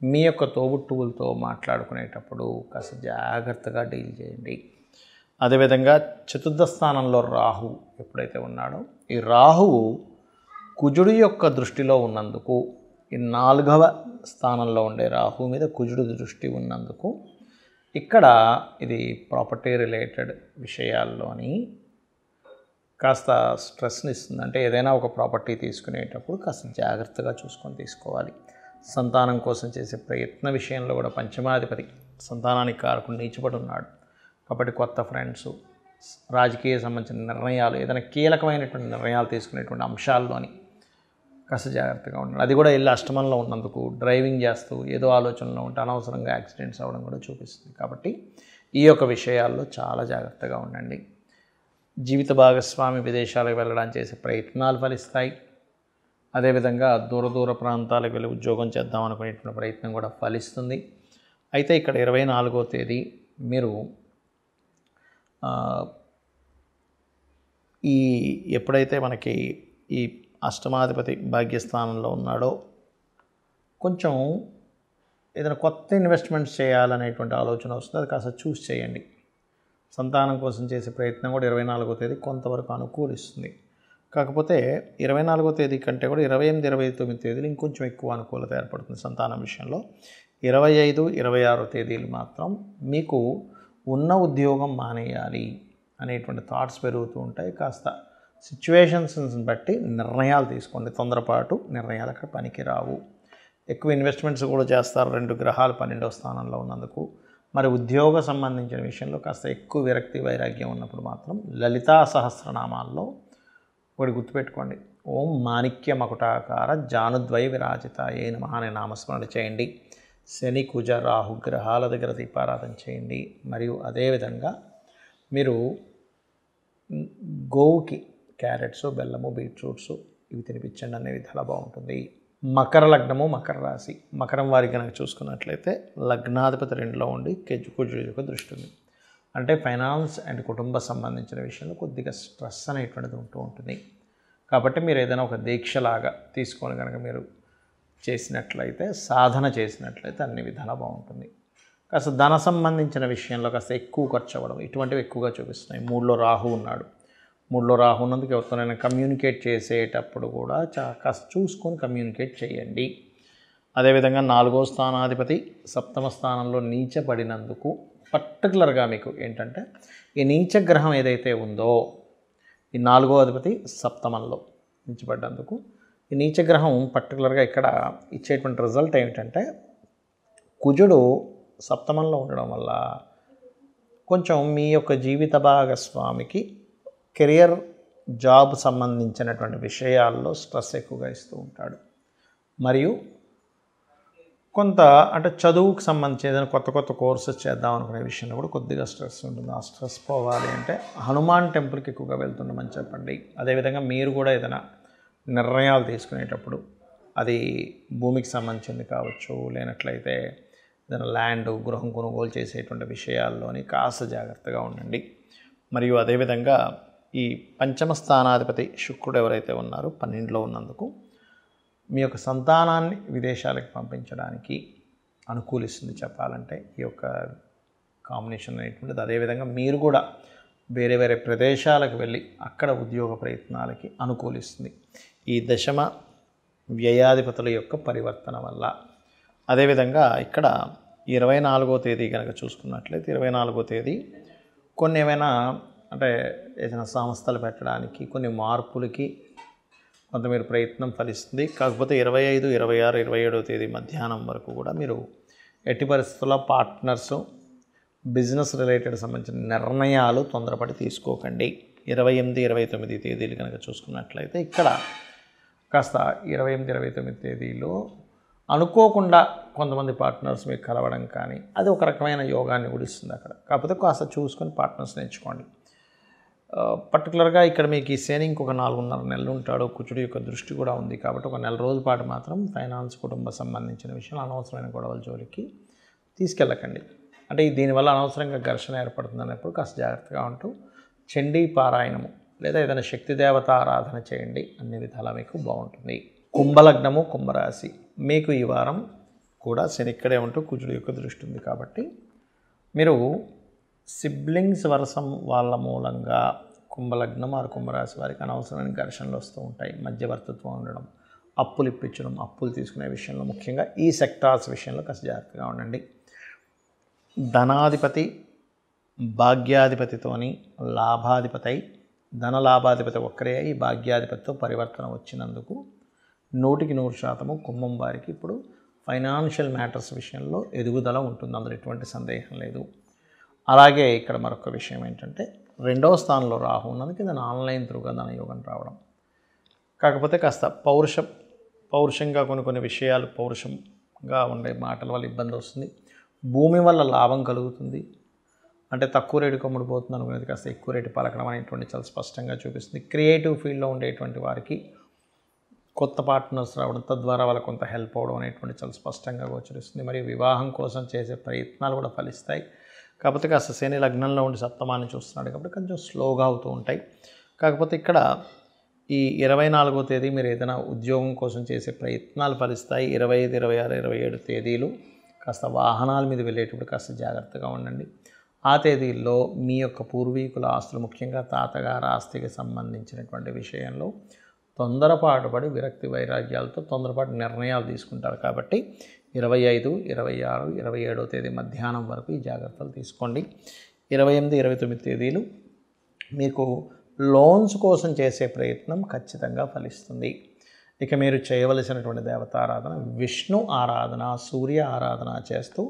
మీ యొక్క తోబుట్టువులతో మాట్లాడుకునేటప్పుడు కాస్త జాగ్రత్తగా డీల్ చేయండి. అదేవిధంగా చతుర్థ స్థానంలో రాహు ఎప్పుడైతే ఉన్నాడో ఈ రాహువు కుజుడి యొక్క దృష్టిలో ఉన్నందుకు, ఈ 4వ స్థానంలో ఉండే రాహు మీద కుజుడు దృష్టి ఉన్నందుకు ఇక్కడ ఇది ప్రాపర్టీ రిలేటెడ్ విషయాల్లోని కాస్త స్ట్రెస్ని ఇస్తుంది. అంటే ఏదైనా ఒక ప్రాపర్టీ తీసుకునేటప్పుడు కాస్త జాగ్రత్తగా చూసుకొని తీసుకోవాలి. సంతానం కోసం చేసే ప్రయత్న విషయంలో కూడా పంచమాధిపతి సంతానానికి కారకుడు నీచపడి ఉన్నాడు. కాబట్టి కొత్త ఫ్రెండ్స్, రాజకీయ సంబంధించిన నిర్ణయాలు, ఏదైనా కీలకమైనటువంటి నిర్ణయాలు తీసుకునేటువంటి అంశాల్లోని కాస్త జాగ్రత్తగా ఉండాలి. అది కూడా వెళ్ళి అష్టమంలో ఉన్నందుకు డ్రైవింగ్ చేస్తూ ఏదో ఆలోచనలో ఉంటే అనవసరంగా యాక్సిడెంట్స్ అవ్వడం కూడా చూపిస్తుంది. కాబట్టి ఈ యొక్క విషయాల్లో చాలా జాగ్రత్తగా ఉండండి. జీవిత భాగస్వామి విదేశాలకు వెళ్ళడానికి చేసే ప్రయత్నాలు ఫలిస్తాయి. అదేవిధంగా దూర ప్రాంతాలకు వెళ్ళి ఉద్యోగం చేద్దాం అనుకునేటువంటి ప్రయత్నం కూడా ఫలిస్తుంది. అయితే ఇక్కడ 24వ తేదీ మీరు ఈ ఎప్పుడైతే మనకి ఈ అష్టమాధిపతి భాగ్యస్థానంలో ఉన్నాడో కొంచెం ఏదైనా కొత్త ఇన్వెస్ట్మెంట్స్ చేయాలనేటువంటి ఆలోచన వస్తుంది. అది కాస్త చూస్ చేయండి. సంతానం కోసం చేసే ప్రయత్నం కూడా 24వ తేదీ కొంతవరకు అనుకూలిస్తుంది. కాకపోతే 24వ తేదీ కంటే కూడా 28, 29 తేదీలు ఇంకొంచెం ఎక్కువ అనుకూలత ఏర్పడుతుంది సంతానం విషయంలో. 25, 26 తేదీలు మాత్రం మీకు ఉన్న ఉద్యోగం మానేయాలి అనేటువంటి థాట్స్ పెరుగుతూ ఉంటాయి. కాస్త సిచ్యువేషన్స్ని బట్టి నిర్ణయాలు తీసుకోండి. తొందరపాటు నిర్ణయాలు అక్కడ పనికి రావు. ఎక్కువ ఇన్వెస్ట్మెంట్స్ కూడా చేస్తారు 2 గ్రహాలు 12వ స్థానంలో ఉన్నందుకు. మరి ఉద్యోగ సంబంధించిన విషయంలో కాస్త ఎక్కువ విరక్తి వైరాగ్యం ఉన్నప్పుడు మాత్రం లలితా సహస్రనామాల్లో ఒకటి గుర్తుపెట్టుకోండి. ఓం మాణిక్య మకుటాకార జానుద్వై విరాజితాయే నమః అనే నామస్మరణ చేయండి. శని కుజ రాహు గ్రహాల దగ్గర దీపారాధన చేయండి. మరియు అదేవిధంగా మీరు గోవుకి క్యారెట్స్, బెల్లము, బీట్రూట్స్ ఇవి తినిపించండి. అనే విధాలా బాగుంటుంది. మకర లగ్నము, మకర రాశి. మకరం వారికి కనుక చూసుకున్నట్లయితే లగ్నాధిపతి 2లో ఉండి కుజుడి యొక్క దృష్టి ఉంది. అంటే ఫైనాన్స్ అండ్ కుటుంబ సంబంధించిన విషయంలో కొద్దిగా స్ట్రెస్ అనేటువంటిది ఉంటూ ఉంటుంది. కాబట్టి మీరు ఏదైనా ఒక దీక్షలాగా తీసుకొని కనుక మీరు చేసినట్లయితే, సాధన చేసినట్లయితే అన్ని విధాలా బాగుంటుంది. కాస్త ధన సంబంధించిన విషయంలో కాస్త ఎక్కువ ఖర్చు అవ్వడం ఇటువంటివి ఎక్కువగా చూపిస్తున్నాయి. 3లో రాహు ఉన్నాడు. 3లో రాహు ఉన్నందుకు ఎవరితోనైనా కమ్యూనికేట్ చేసేటప్పుడు కూడా కాస్త చూసుకొని కమ్యూనికేట్ చేయండి. అదేవిధంగా 4వ స్థానాధిపతి 7వ స్థానంలో నీచపడినందుకు పర్టికులర్గా మీకు ఏంటంటే ఈ నీచగ్రహం ఏదైతే ఉందో ఈ 4వ అధిపతి 7మంలో నీచపడ్డందుకు ఈ నీచగ్రహం పర్టికులర్గా ఇక్కడ ఇచ్చేటువంటి రిజల్ట్ ఏమిటంటే కుజుడు 7మంలో ఉండడం వల్ల కొంచెం మీ యొక్క జీవిత భాగస్వామికి కెరియర్, జాబ్ సంబంధించినటువంటి విషయాల్లో స్ట్రెస్ ఎక్కువగా ఇస్తూ ఉంటాడు. మరియు కొంత అంటే చదువుకు సంబంధించి ఏదైనా కొత్త కోర్సెస్ చేద్దాం అనుకునే విషయంలో కూడా కొద్దిగా స్ట్రెస్ ఉంటుంది. ఆ స్ట్రెస్ పోవాలి అంటే హనుమాన్ టెంపుల్కి ఎక్కువగా వెళ్తుండమని చెప్పండి. అదేవిధంగా మీరు కూడా ఏదైనా నిర్ణయాలు తీసుకునేటప్పుడు అది భూమికి సంబంధించింది కావచ్చు, లేనట్లయితే ఏదైనా ల్యాండ్, గృహం కొనుగోలు చేసేటువంటి విషయాల్లోని కాస్త జాగ్రత్తగా ఉండండి. మరియు అదేవిధంగా ఈ 5వ స్థానాధిపతి శుక్రుడు ఎవరైతే ఉన్నారో 12లో ఉన్నందుకు మీ యొక్క సంతానాన్ని విదేశాలకు పంపించడానికి అనుకూలిస్తుంది చెప్పాలంటే ఈ యొక్క కాంబినేషన్ అనేటువంటిది. అదేవిధంగా మీరు కూడా వేరే ప్రదేశాలకు వెళ్ళి అక్కడ ఉద్యోగ ప్రయత్నాలకి అనుకూలిస్తుంది ఈ దశమ వ్యయాధిపతుల యొక్క పరివర్తన వల్ల. అదేవిధంగా ఇక్కడ 24వ తేదీ కనుక చూసుకున్నట్లయితే 24వ తేదీ కొన్ని ఏమైనా అంటే ఏదైనా సంస్థలు పెట్టడానికి కొన్ని మార్పులకి కొంత మీరు ప్రయత్నం ఫలిస్తుంది. కాకపోతే 25, 26, 27వ తేదీ మధ్యాహ్నం వరకు కూడా మీరు ఎట్టి పరిస్థితుల్లో పార్ట్నర్స్, బిజినెస్ రిలేటెడ్ సంబంధించిన నిర్ణయాలు తొందరపడి తీసుకోకండి. 28, 29 తేదీలు కనుక చూసుకున్నట్లయితే ఇక్కడ కాస్త 28, 29 తేదీలో అనుకోకుండా కొంతమంది పార్ట్నర్స్ మీకు కలవడం కానీ అది ఒక రకమైన యోగాన్ని కూడా ఇస్తుంది అక్కడ. కాకపోతే కాస్త చూసుకొని పార్ట్నర్స్ని ఎంచుకోండి. పర్టికులర్గా ఇక్కడ మీకు ఈ శని ఇంకొక 4.5 నెలలు ఉంటాడు. కుజుడి యొక్క దృష్టి కూడా ఉంది కాబట్టి ఒక నెల రోజుల పాటు మాత్రం ఫైనాన్స్, కుటుంబ సంబంధించిన విషయాలు అనవసరమైన గొడవల జోలికి తీసుకెళ్ళకండి. అంటే దీనివల్ల అనవసరంగా ఘర్షణ ఏర్పడుతుంది అన్నప్పుడు కాస్త జాగ్రత్తగా ఉంటూ చండీ పారాయణము లేదా ఏదైనా శక్తి దేవత ఆరాధన చేయండి. అన్ని విధాలా మీకు బాగుంటుంది. కుంభలగ్నము, కుంభరాశి. మీకు ఈ వారం కూడా శని ఇక్కడే ఉంటూ కుజుడి యొక్క దృష్టి ఉంది కాబట్టి మీరు సిబ్లింగ్స్ వర్షం వాళ్ళ మూలంగా కుంభలగ్నం ఆరు కుంభరాశి వారికి అనవసరమైన ఘర్షణలు వస్తూ ఉంటాయి. మధ్యవర్తిత్వం ఉండడం, అప్పులు ఇప్పించడం, అప్పులు తీసుకునే విషయంలో ముఖ్యంగా ఈ సెక్టార్స్ విషయంలో కాస్త జాగ్రత్తగా ఉండండి. ధనాధిపతి భాగ్యాధిపతితోని లాభాధిపతి అయి ధన లాభాధిపతి ఒక్కరే అయి భాగ్యాధిపతితో పరివర్తన వచ్చినందుకు 100% కుంభం వారికి ఇప్పుడు ఫైనాన్షియల్ మ్యాటర్స్ విషయంలో ఎదుగుదల ఉంటుంది. అందులో ఎటువంటి సందేహం లేదు. అలాగే ఇక్కడ మరొక విషయం ఏంటంటే 2వ స్థానంలో రాహు ఉన్నందుకు ఏదైనా ఆన్లైన్ త్రూగా ధన యోగం రావడం. కాకపోతే కాస్త పౌరుషంగా కొన్ని విషయాలు పౌరుషంగా ఉండే మాటల వల్ల ఇబ్బంది వస్తుంది. భూమి వల్ల లాభం కలుగుతుంది. అంటే తక్కువ రేటు కమ్ముడిపోతుంది అనుకునేది కాస్త ఎక్కువ రేటు పలకడం అనేటువంటి చాలా స్పష్టంగా చూపిస్తుంది. క్రియేటివ్ ఫీల్డ్లో ఉండేటువంటి వారికి కొత్త పార్ట్నర్స్ రావడం, తద్వారా వాళ్ళకి కొంత హెల్ప్ అవ్వడం అనేటువంటి చాలా స్పష్టంగా గోచరిస్తుంది. మరియు వివాహం కోసం చేసే ప్రయత్నాలు కూడా ఫలిస్తాయి. కాకపోతే కాస్త శని లగ్నంలో ఉండి సప్తమాన్ని చూస్తున్నాడు కాబట్టి కొంచెం స్లోగా అవుతూ ఉంటాయి. కాకపోతే ఇక్కడ ఈ 24వ తేదీ మీరు ఏదైనా ఉద్యోగం కోసం చేసే ప్రయత్నాలు ఫలిస్తాయి. 25, 26, 27 తేదీలు కాస్త వాహనాల మీద వెళ్ళేటప్పుడు కాస్త జాగ్రత్తగా ఉండండి. ఆ తేదీల్లో మీ యొక్క పూర్వీకుల ఆస్తులు, ముఖ్యంగా తాతగారి ఆస్తికి సంబంధించినటువంటి విషయంలో తొందరపాటు పడి విరక్తి వైరాగ్యాలతో తొందరపాటు నిర్ణయాలు తీసుకుంటారు. కాబట్టి 25, 26, 27వ తేదీ మధ్యాహ్నం వరకు ఈ జాగ్రత్తలు తీసుకోండి. 28, 29 తేదీలు మీకు లోన్స్ కోసం చేసే ప్రయత్నం ఖచ్చితంగా ఫలిస్తుంది. ఇక మీరు చేయవలసినటువంటి దేవతారాధన విష్ణు ఆరాధన, సూర్య ఆరాధన చేస్తూ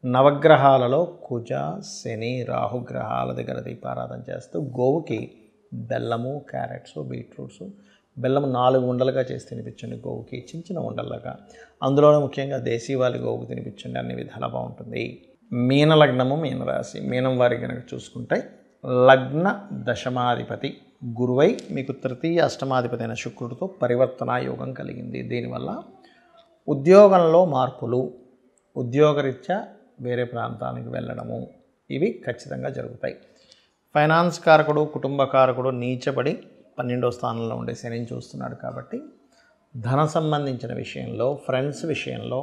నవగ్రహాలలో కుజ, శని, రాహుగ్రహాల దగ్గర దీపారాధన చేస్తూ గోవుకి బెల్లము, క్యారెట్స్, బీట్రూట్స్, బెల్లం 4 ఉండలుగా చేసి తినిపించండి గోవుకి, చిన్న ఉండలుగా. అందులోనే ముఖ్యంగా దేశీవాలి గోవుకు తినిపించండి. అన్ని విధాలా బాగుంటుంది. మీన లగ్నము, మీనరాశి. మీనం వారి కనుక చూసుకుంటే లగ్న దశమాధిపతి గురువై మీకు తృతీయ అష్టమాధిపతి అయిన శుక్రుడితో పరివర్తనా యోగం కలిగింది. దీనివల్ల ఉద్యోగంలో మార్పులు, ఉద్యోగరీత్యా వేరే ప్రాంతానికి వెళ్ళడము ఇవి ఖచ్చితంగా జరుగుతాయి. ఫైనాన్స్ కారకుడు, కుటుంబ కారకుడు నీచబడి 12వ స్థానంలో ఉండే శనిని చూస్తున్నాడు కాబట్టి ధన సంబంధించిన విషయంలో, ఫ్రెండ్స్ విషయంలో,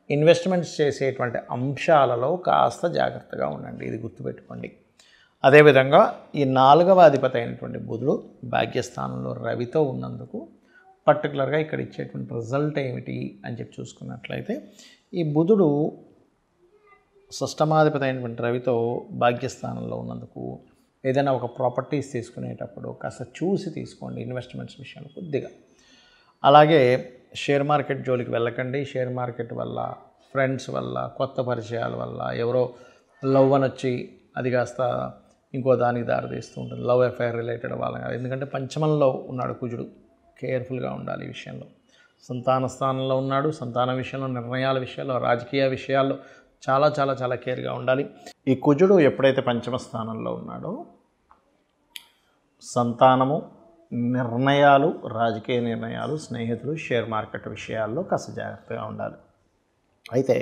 ఇన్వెస్ట్మెంట్స్ చేసేటువంటి అంశాలలో కాస్త జాగ్రత్తగా ఉండండి. ఇది గుర్తుపెట్టుకోండి. అదేవిధంగా ఈ 4వ అధిపతి అయినటువంటి బుధుడు భాగ్యస్థానంలో రవితో ఉన్నందుకు పర్టికులర్గా ఇక్కడ ఇచ్చేటువంటి రిజల్ట్ ఏమిటి అని చెప్పి చూసుకున్నట్లయితే ఈ బుధుడు షష్టమాధిపతి అయినటువంటి రవితో భాగ్యస్థానంలో ఉన్నందుకు ఏదైనా ఒక ప్రాపర్టీస్ తీసుకునేటప్పుడు కాస్త చూసి తీసుకోండి ఇన్వెస్ట్మెంట్స్ విషయంలో కొద్దిగా. అలాగే షేర్ మార్కెట్ జోలికి వెళ్ళకండి. షేర్ మార్కెట్ వల్ల, ఫ్రెండ్స్ వల్ల, కొత్త పరిచయాల వల్ల, ఎవరో లవ్ అని వచ్చి అది కాస్త ఇంకో దానికి దారితీస్తూ ఉంటుంది. లవ్ అఫైర్ రిలేటెడ్ వాళ్ళ, ఎందుకంటే పంచమంలో ఉన్నాడు కుజుడు, కేర్ఫుల్గా ఉండాలి ఈ విషయంలో. సంతాన స్థానంలో ఉన్నాడు. సంతాన విషయంలో, నిర్ణయాల విషయాల్లో, రాజకీయ విషయాల్లో చాలా చాలా చాలా కేర్గా ఉండాలి. ఈ కుజుడు ఎప్పుడైతే పంచమ స్థానంలో ఉన్నాడో సంతానము, నిర్ణయాలు, రాజకీయ నిర్ణయాలు, స్నేహితులు, షేర్ మార్కెట్ విషయాల్లో కాస్త జాగ్రత్తగా ఉండాలి. అయితే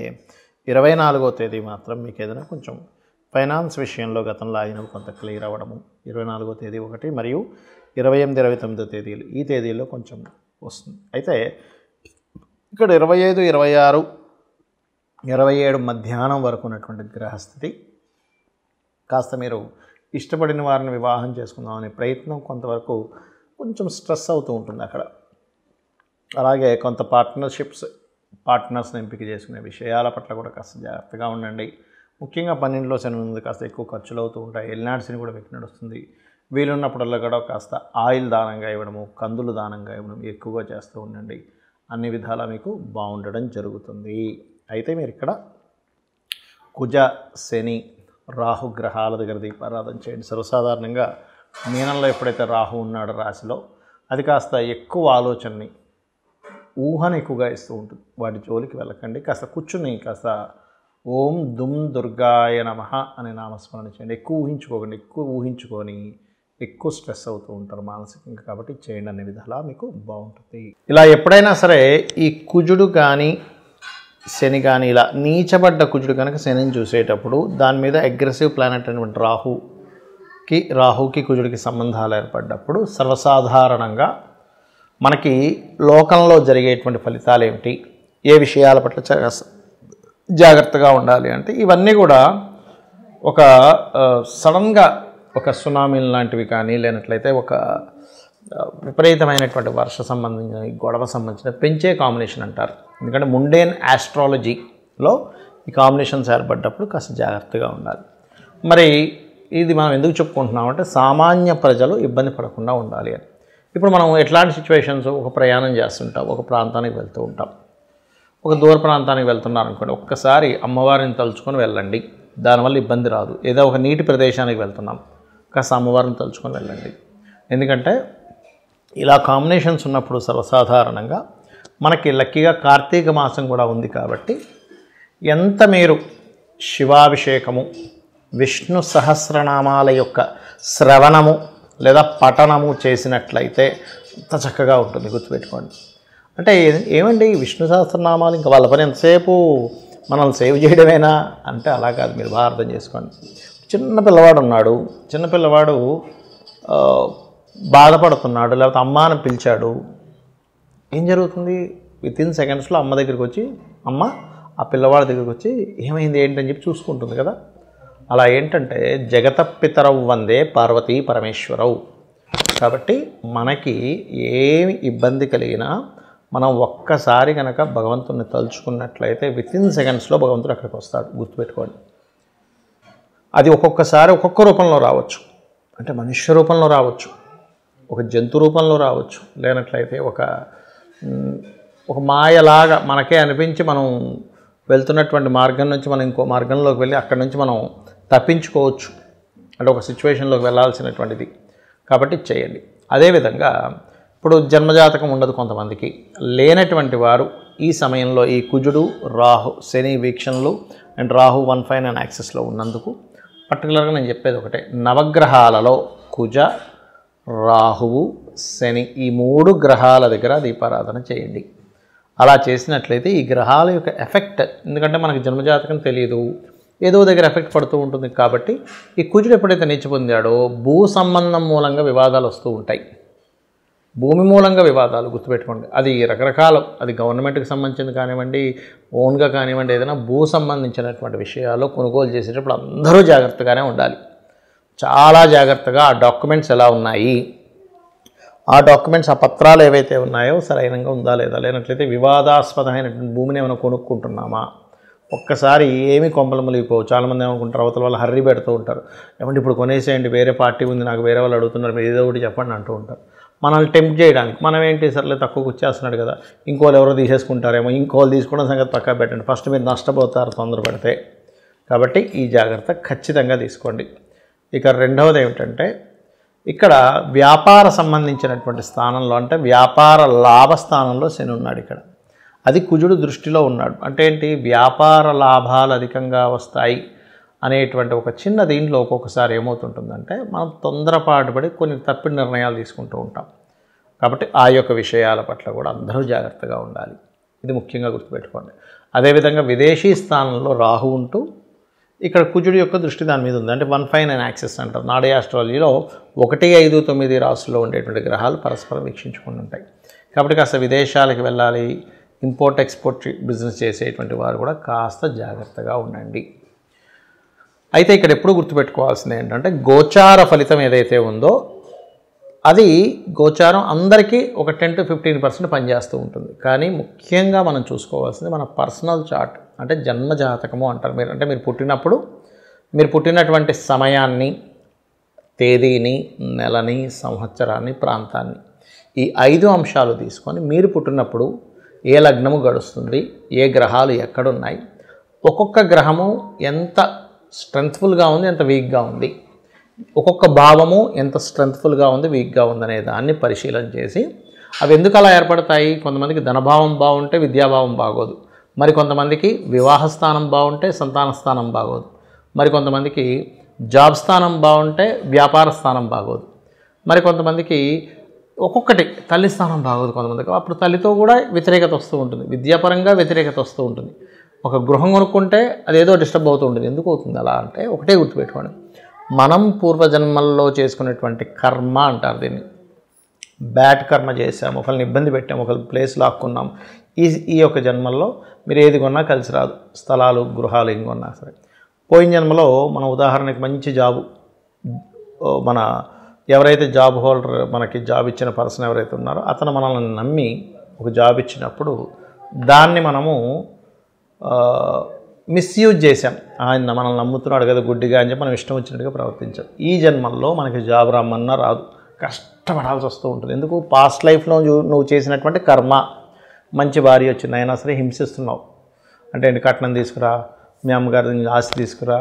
24వ తేదీ మాత్రం మీకు ఏదైనా కొంచెం ఫైనాన్స్ విషయంలో గతంలో అయినవి కొంత క్లియర్ అవ్వడము, 24వ తేదీ ఒకటి మరియు 28, 29వ తేదీలు, ఈ తేదీల్లో కొంచెం వస్తుంది. అయితే ఇక్కడ 25, 26, 27 మధ్యాహ్నం వరకు ఉన్నటువంటి గ్రహస్థితి కాస్త మీరు ఇష్టపడిన వారిని వివాహం చేసుకుందామనే ప్రయత్నం కొంతవరకు కొంచెం స్ట్రెస్ అవుతూ ఉంటుంది అక్కడ. అలాగే కొంత పార్ట్నర్స్ని ఎంపిక చేసుకునే విషయాల పట్ల కూడా కాస్త జాగ్రత్తగా ఉండండి. ముఖ్యంగా 12లో శని ఉంది, కాస్త ఎక్కువ ఖర్చులు అవుతూ ఉంటాయి. ఎల్నాడ్స్ని కూడా మీకు నడుస్తుంది. వీలున్నప్పుడల్లా కూడా కాస్త ఆయిల్ దానంగా ఇవ్వడము, కందులు దానంగా ఇవ్వడం ఎక్కువగా చేస్తూ ఉండండి. అన్ని విధాలా మీకు బాగుండడం జరుగుతుంది. అయితే మీరు ఇక్కడ కుజ, శని, రాహు గ్రహాల దగ్గర దీపారాధన చేయండి. సర్వసాధారణంగా మీనంలో ఎప్పుడైతే రాహు ఉన్నాడో రాశిలో అది కాస్త ఎక్కువ ఆలోచనని, ఊహను ఎక్కువగా ఇస్తూ ఉంటుంది. వాటి జోలికి వెళ్ళకండి. కాస్త కూర్చుని కాస్త ఓం దుమ్ దుర్గాయ నమః అనే నామస్మరణ చేయండి. ఎక్కువ ఊహించుకోకండి. ఎక్కువ ఊహించుకొని ఎక్కువ స్ట్రెస్ అవుతూ ఉంటారు మానసికంగా. కాబట్టి చేయండి, అనే విధాలా మీకు బాగుంటుంది. ఇలా ఎప్పుడైనా సరే ఈ కుజుడు కానీ శని కానీ ఇలా నీచబడ్డ కుజుడు కనుక శనిని చూసేటప్పుడు దాని మీద అగ్రెసివ్ ప్లానెట్ అనేటువంటి రాహుకి కుజుడికి సంబంధాలు ఏర్పడ్డప్పుడు సర్వసాధారణంగా మనకి లోకంలో జరిగేటువంటి ఫలితాలు ఏమిటి, ఏ విషయాల పట్ల జాగ్రత్తగా ఉండాలి అంటే ఇవన్నీ కూడా ఒక సడన్గా ఒక సునామీలు లాంటివి కానీ లేనట్లయితే ఒక విపరీతమైనటువంటి వర్ష సంబంధించిన, గొడవ సంబంధించిన పెంచే కాంబినేషన్ అంటారు. ఎందుకంటే ముండేన్ ఆస్ట్రాలజీలో ఈ కాంబినేషన్స్ ఏర్పడ్డప్పుడు కాస్త జాగ్రత్తగా ఉండాలి. మరి ఇది మనం ఎందుకు చెప్పుకుంటున్నామంటే సామాన్య ప్రజలు ఇబ్బంది పడకుండా ఉండాలి అని. ఇప్పుడు మనం ఎట్లాంటి సిచ్యువేషన్స్, ఒక ప్రయాణం చేస్తుంటాం, ఒక ప్రాంతానికి వెళ్తూ ఉంటాం, ఒక దూర ప్రాంతానికి వెళ్తున్నారనుకోండి, ఒక్కసారి అమ్మవారిని తలుచుకొని వెళ్ళండి, దానివల్ల ఇబ్బంది రాదు. ఏదో ఒక నీటి ప్రదేశానికి వెళ్తున్నాం, కాస్త అమ్మవారిని తలుచుకొని వెళ్ళండి. ఎందుకంటే ఇలా కాంబినేషన్స్ ఉన్నప్పుడు సర్వసాధారణంగా మనకి లక్కీగా కార్తీక మాసం కూడా ఉంది కాబట్టి ఎంత మీరు శివాభిషేకము, విష్ణు సహస్రనామాల యొక్క శ్రవణము లేదా పఠనము చేసినట్లయితే అంత చక్కగా ఉంటుంది. గుర్తుపెట్టుకోండి. అంటే ఏమండి విష్ణు సహస్రనామాలు ఇంకా వాళ్ళ పని ఎంతసేపు మనల్ని సేవ్ చేయడమేనా అంటే అలా కాదు, మీరు బాగా అర్థం చేసుకోండి. చిన్న పిల్లవాడు ఉన్నాడు, చిన్న పిల్లవాడు బాధపడుతున్నాడు, లేకపోతే అమ్మ అని పిలిచాడు. ఏం జరుగుతుంది? వితిన్ సెకండ్స్లో అమ్మ దగ్గరికి వచ్చి, అమ్మ ఆ పిల్లవాడి దగ్గరికి వచ్చి ఏమైంది ఏంటని చెప్పి చూసుకుంటుంది కదా. అలా ఏంటంటే జగతపితరవు వందే పార్వతీ పరమేశ్వరవు. కాబట్టి మనకి ఏమి ఇబ్బంది కలిగినా మనం ఒక్కసారి కనుక భగవంతుని తలుచుకున్నట్లయితే వితిన్ సెకండ్స్లో భగవంతుడు అక్కడికి వస్తాడు. గుర్తుపెట్టుకోండి. అది ఒక్కొక్కసారి ఒక్కొక్క రూపంలో రావచ్చు. అంటే మనుష్య రూపంలో రావచ్చు, ఒక జంతు రూపంలో రావచ్చు, లేనట్లయితే ఒక మాయలాగా మనకే అనిపించి మనం వెళ్తున్నటువంటి మార్గం నుంచి మనం ఇంకో మార్గంలోకి వెళ్ళి అక్కడి నుంచి మనం తప్పించుకోవచ్చు. అంటే ఒక సిచ్యువేషన్లోకి వెళ్ళాల్సినటువంటిది. కాబట్టి చేయండి. అదేవిధంగా ఇప్పుడు జన్మజాతకం ఉండదు కొంతమందికి, లేనటువంటి వారు ఈ సమయంలో ఈ కుజుడు రాహు శని వీక్షణలు అండ్ రాహు 159 యాక్సెస్లో ఉన్నందుకు పర్టికులర్గా నేను చెప్పేది ఒకటే, నవగ్రహాలలో కుజ రాహువు శని ఈ 3 గ్రహాల దగ్గర దీపారాధన చేయండి. అలా చేసినట్లయితే ఈ గ్రహాల యొక్క ఎఫెక్ట్, ఎందుకంటే మనకి జన్మజాతకం తెలియదు, ఏదో దగ్గర ఎఫెక్ట్ పడుతూ ఉంటుంది. కాబట్టి ఈ కుజుడు ఎప్పుడైతే నీచ పొందాడో భూ సంబంధం మూలంగా వివాదాలు వస్తూ ఉంటాయి. భూమి మూలంగా వివాదాలు గుర్తుపెట్టుకోండి. అది రకరకాల, అది గవర్నమెంట్కి సంబంధించింది కానివ్వండి, ఓన్గా కానివ్వండి, ఏదైనా భూ సంబంధించినటువంటి విషయాల్లో కొనుగోలు చేసేటప్పుడు అందరూ జాగ్రత్తగానే ఉండాలి. చాలా జాగ్రత్తగా ఆ డాక్యుమెంట్స్ ఎలా ఉన్నాయి, ఆ డాక్యుమెంట్స్ ఆ పత్రాలు ఏవైతే ఉన్నాయో సరైనంగా ఉందా లేదా, లేనట్లయితే వివాదాస్పదమైనటువంటి భూమిని ఏమైనా కొనుక్కుంటున్నామా. ఒక్కసారి ఏమీ కొంపలు ములిగిపోవు. చాలామంది ఏమనుకుంటారు, అవతల వాళ్ళు హర్రీ పెడుతూ ఉంటారు, ఏమంటే ఇప్పుడు కొనేసేయండి, వేరే పార్టీ ఉంది, నాకు వేరే వాళ్ళు అడుగుతున్నారు, మీరు ఏదో ఒకటి చెప్పండి అంటూ ఉంటారు. మనల్ని టెంప్ట్ చేయడానికి. మనం ఏంటి, సర్లే తక్కువకు వచ్చేస్తున్నాడు కదా, ఇంకోళ్ళు ఎవరో తీసేసుకుంటారేమో, ఇంకోళ్ళు తీసుకోవడం సంగతి పక్కా పెట్టండి, ఫస్ట్ మీరు నష్టపోతారు తొందరపడితే. కాబట్టి ఈ జాగ్రత్త ఖచ్చితంగా తీసుకోండి. ఇక రెండవది ఏమిటంటే, ఇక్కడ వ్యాపార సంబంధించినటువంటి స్థానంలో, అంటే వ్యాపార లాభ స్థానంలో శని ఉన్నాడు. ఇక్కడ అది కుజుడు దృష్టిలో ఉన్నాడు. అంటే ఏంటి, వ్యాపార లాభాలు అధికంగా వస్తాయి అనేటువంటి ఒక చిన్న దీంట్లో ఒక్కొక్కసారి ఏమవుతుంటుందంటే మనం తొందరపాటు పడి కొన్ని తప్పుడు నిర్ణయాలు తీసుకుంటూ ఉంటాం. కాబట్టి ఆ యొక్క విషయాల పట్ల కూడా అందరూ జాగ్రత్తగా ఉండాలి. ఇది ముఖ్యంగా గుర్తుపెట్టుకోండి. అదేవిధంగా విదేశీ స్థానంలో రాహు ఉంటూ ఇక్కడ కుజుడు యొక్క దృష్టి దాని మీద ఉంది. అంటే 159 యాక్సెస్ అంటారు. నాడీ ఆస్ట్రాలజీలో 1, 5, 9 రాశుల్లో ఉండేటువంటి గ్రహాలు పరస్పరం వీక్షించుకుని ఉంటాయి. కాబట్టి కాస్త విదేశాలకు వెళ్ళాలి, ఇంపోర్ట్ ఎక్స్పోర్ట్ బిజినెస్ చేసేటువంటి వారు కూడా కాస్త జాగ్రత్తగా ఉండండి. అయితే ఇక్కడ ఎప్పుడు గుర్తుపెట్టుకోవాల్సింది ఏంటంటే, గోచార ఫలితం ఏదైతే ఉందో అది గోచారం అందరికీ ఒక 10 to 15% పనిచేస్తూ ఉంటుంది. కానీ ముఖ్యంగా మనం చూసుకోవాల్సింది మన పర్సనల్ చార్ట్, అంటే జన్మజాతకము అంటారు. మీరు పుట్టినప్పుడు మీరు పుట్టినటువంటి సమయాన్ని, తేదీని, నెలని, సంవత్సరాన్ని, ప్రాంతాన్ని, ఈ 5 అంశాలు తీసుకొని మీరు పుట్టినప్పుడు ఏ లగ్నము గడుస్తుంది, ఏ గ్రహాలు ఎక్కడున్నాయి, ఒక్కొక్క గ్రహము ఎంత స్ట్రెంగ్త్ఫుల్గా ఉంది, ఎంత వీక్గా ఉంది, ఒక్కొక్క భావము ఎంత స్ట్రెంగ్త్ఫుల్గా ఉంది, వీక్గా ఉంది అనే దాన్ని పరిశీలన చేసి అవి ఎందుకు అలా ఏర్పడతాయి. కొంతమందికి ధనభావం బాగుంటే విద్యాభావం బాగోదు, మరి కొంతమందికి వివాహ స్థానం బాగుంటే సంతాన స్థానం బాగోదు, మరి కొంతమందికి జాబ్ స్థానం బాగుంటే వ్యాపార స్థానం బాగోదు, మరి కొంతమందికి ఒక్కొక్కటి తల్లి స్థానం బాగోదు కొంతమందికి. అప్పుడు తల్లితో కూడా వ్యతిరేకత వస్తూ ఉంటుంది, విద్యాపరంగా వ్యతిరేకత వస్తూ ఉంటుంది. ఒక గృహం కొనుక్కుంటే అదేదో డిస్టర్బ్ అవుతూ ఉంటుంది. ఎందుకు అవుతుంది అలా అంటే, ఒకటే గుర్తుపెట్టుకోండి, మనం పూర్వజన్మల్లో చేసుకునేటువంటి కర్మ అంటారు దీన్ని. బ్యాడ్ కర్మ చేసాము, ఒకరిని ఇబ్బంది పెట్టాము, ఒకరి ప్లేస్ లాక్కున్నాం. ఈ యొక్క జన్మల్లో మీరు ఏది కొన్నా కలిసి రాదు, స్థలాలు, గృహాలు ఏం కొన్నా సరే. పోయిన జన్మలో మన ఉదాహరణకి మంచి జాబు, మన ఎవరైతే జాబ్ హోల్డర్ మనకి జాబ్ ఇచ్చిన పర్సన్ ఎవరైతే ఉన్నారో అతను మనల్ని నమ్మి ఒక జాబ్ ఇచ్చినప్పుడు దాన్ని మనము మిస్యూజ్ చేశాం. ఆయన మనల్ని నమ్ముతున్నాడు కదా గుడ్డిగా అని చెప్పి మనం ఇష్టం వచ్చినట్టుగా ప్రవర్తించాం. ఈ జన్మల్లో మనకి జాబ్ రమ్మన్నా రాదు, కష్టపడాల్సి వస్తూ ఉంటుంది. ఎందుకు, పాస్ట్ లైఫ్లో నువ్వు చేసినటువంటి కర్మ. మంచి భార్య వచ్చింది అయినా సరే హింసిస్తున్నావు. అంటే ఏంటి, కట్నం తీసుకురా, మీ అమ్మగారి ఆస్తి తీసుకురా,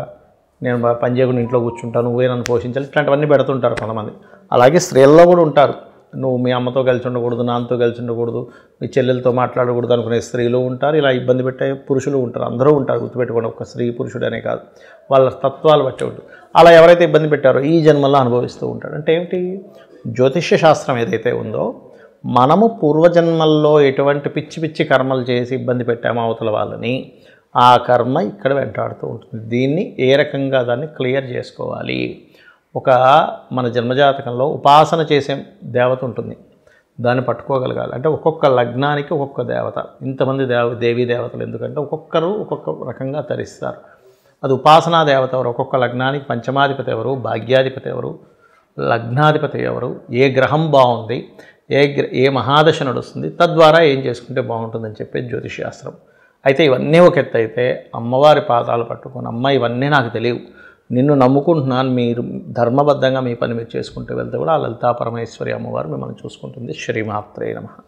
నేను పని చేయకుండా ఇంట్లో కూర్చుంటాను, నువ్వే నన్ను పోషించాలి, ఇట్లాంటివన్నీ పెడుతుంటారు కొంతమంది. అలాగే స్త్రీల్లో కూడా ఉంటారు, నువ్వు మీ అమ్మతో కలిసి ఉండకూడదు, నాన్నతో కలిసి ఉండకూడదు, మీ చెల్లెలతో మాట్లాడకూడదు అనుకునే స్త్రీలు ఉంటారు, ఇలా ఇబ్బంది పెట్టే పురుషులు ఉంటారు. అందరూ ఉంటారు, గుర్తుపెట్టుకోండి. ఒక స్త్రీ పురుషుడనే కాదు, వాళ్ళ తత్వాలు బట్టి ఉంటుంది. అలా ఎవరైతే ఇబ్బంది పెట్టారో ఈ జన్మల్లో అనుభవిస్తూ ఉంటాడు. అంటే ఏమిటి, జ్యోతిష్య శాస్త్రం ఏదైతే ఉందో, మనము పూర్వజన్మల్లో ఎటువంటి పిచ్చి పిచ్చి కర్మలు చేసి ఇబ్బంది పెట్టామో అవతల వాళ్ళని, ఆ కర్మ ఇక్కడ వెంటాడుతూ ఉంటుంది. దీన్ని ఏ రకంగా దాన్ని క్లియర్ చేసుకోవాలి? ఒక మన జన్మజాతకంలో ఉపాసన చేసే దేవత ఉంటుంది, దాన్ని పట్టుకోగలగాలి. అంటే ఒక్కొక్క లగ్నానికి ఒక్కొక్క దేవత, ఇంతమంది దేవీ దేవతలు ఎందుకంటే ఒక్కొక్కరు ఒక్కొక్క రకంగా తరిస్తారు. అది ఉపాసనా దేవత ఎవరు, ఒక్కొక్క లగ్నానికి పంచమాధిపతి ఎవరు, భాగ్యాధిపతి ఎవరు, లగ్నాధిపతి ఎవరు, ఏ గ్రహం బాగుంది, ఏ మహాదశ నడుస్తుంది, తద్వారా ఏం చేసుకుంటే బాగుంటుందని చెప్పేది జ్యోతిషశాస్త్రం. అయితే ఇవన్నీ ఒక ఎత్తు అయితే అమ్మవారి పాదాలు పట్టుకొని, అమ్మ ఇవన్నీ నాకు తెలియవు, నిన్ను నమ్ముకుంటున్నాను, మీరు ధర్మబద్ధంగా మీ పని మీరు చేసుకుంటూ వెళ్తే కూడా ఆ లలితా పరమేశ్వరి అమ్మవారు మిమ్మల్ని చూసుకుంటుంది. శ్రీమాత్రే నమః.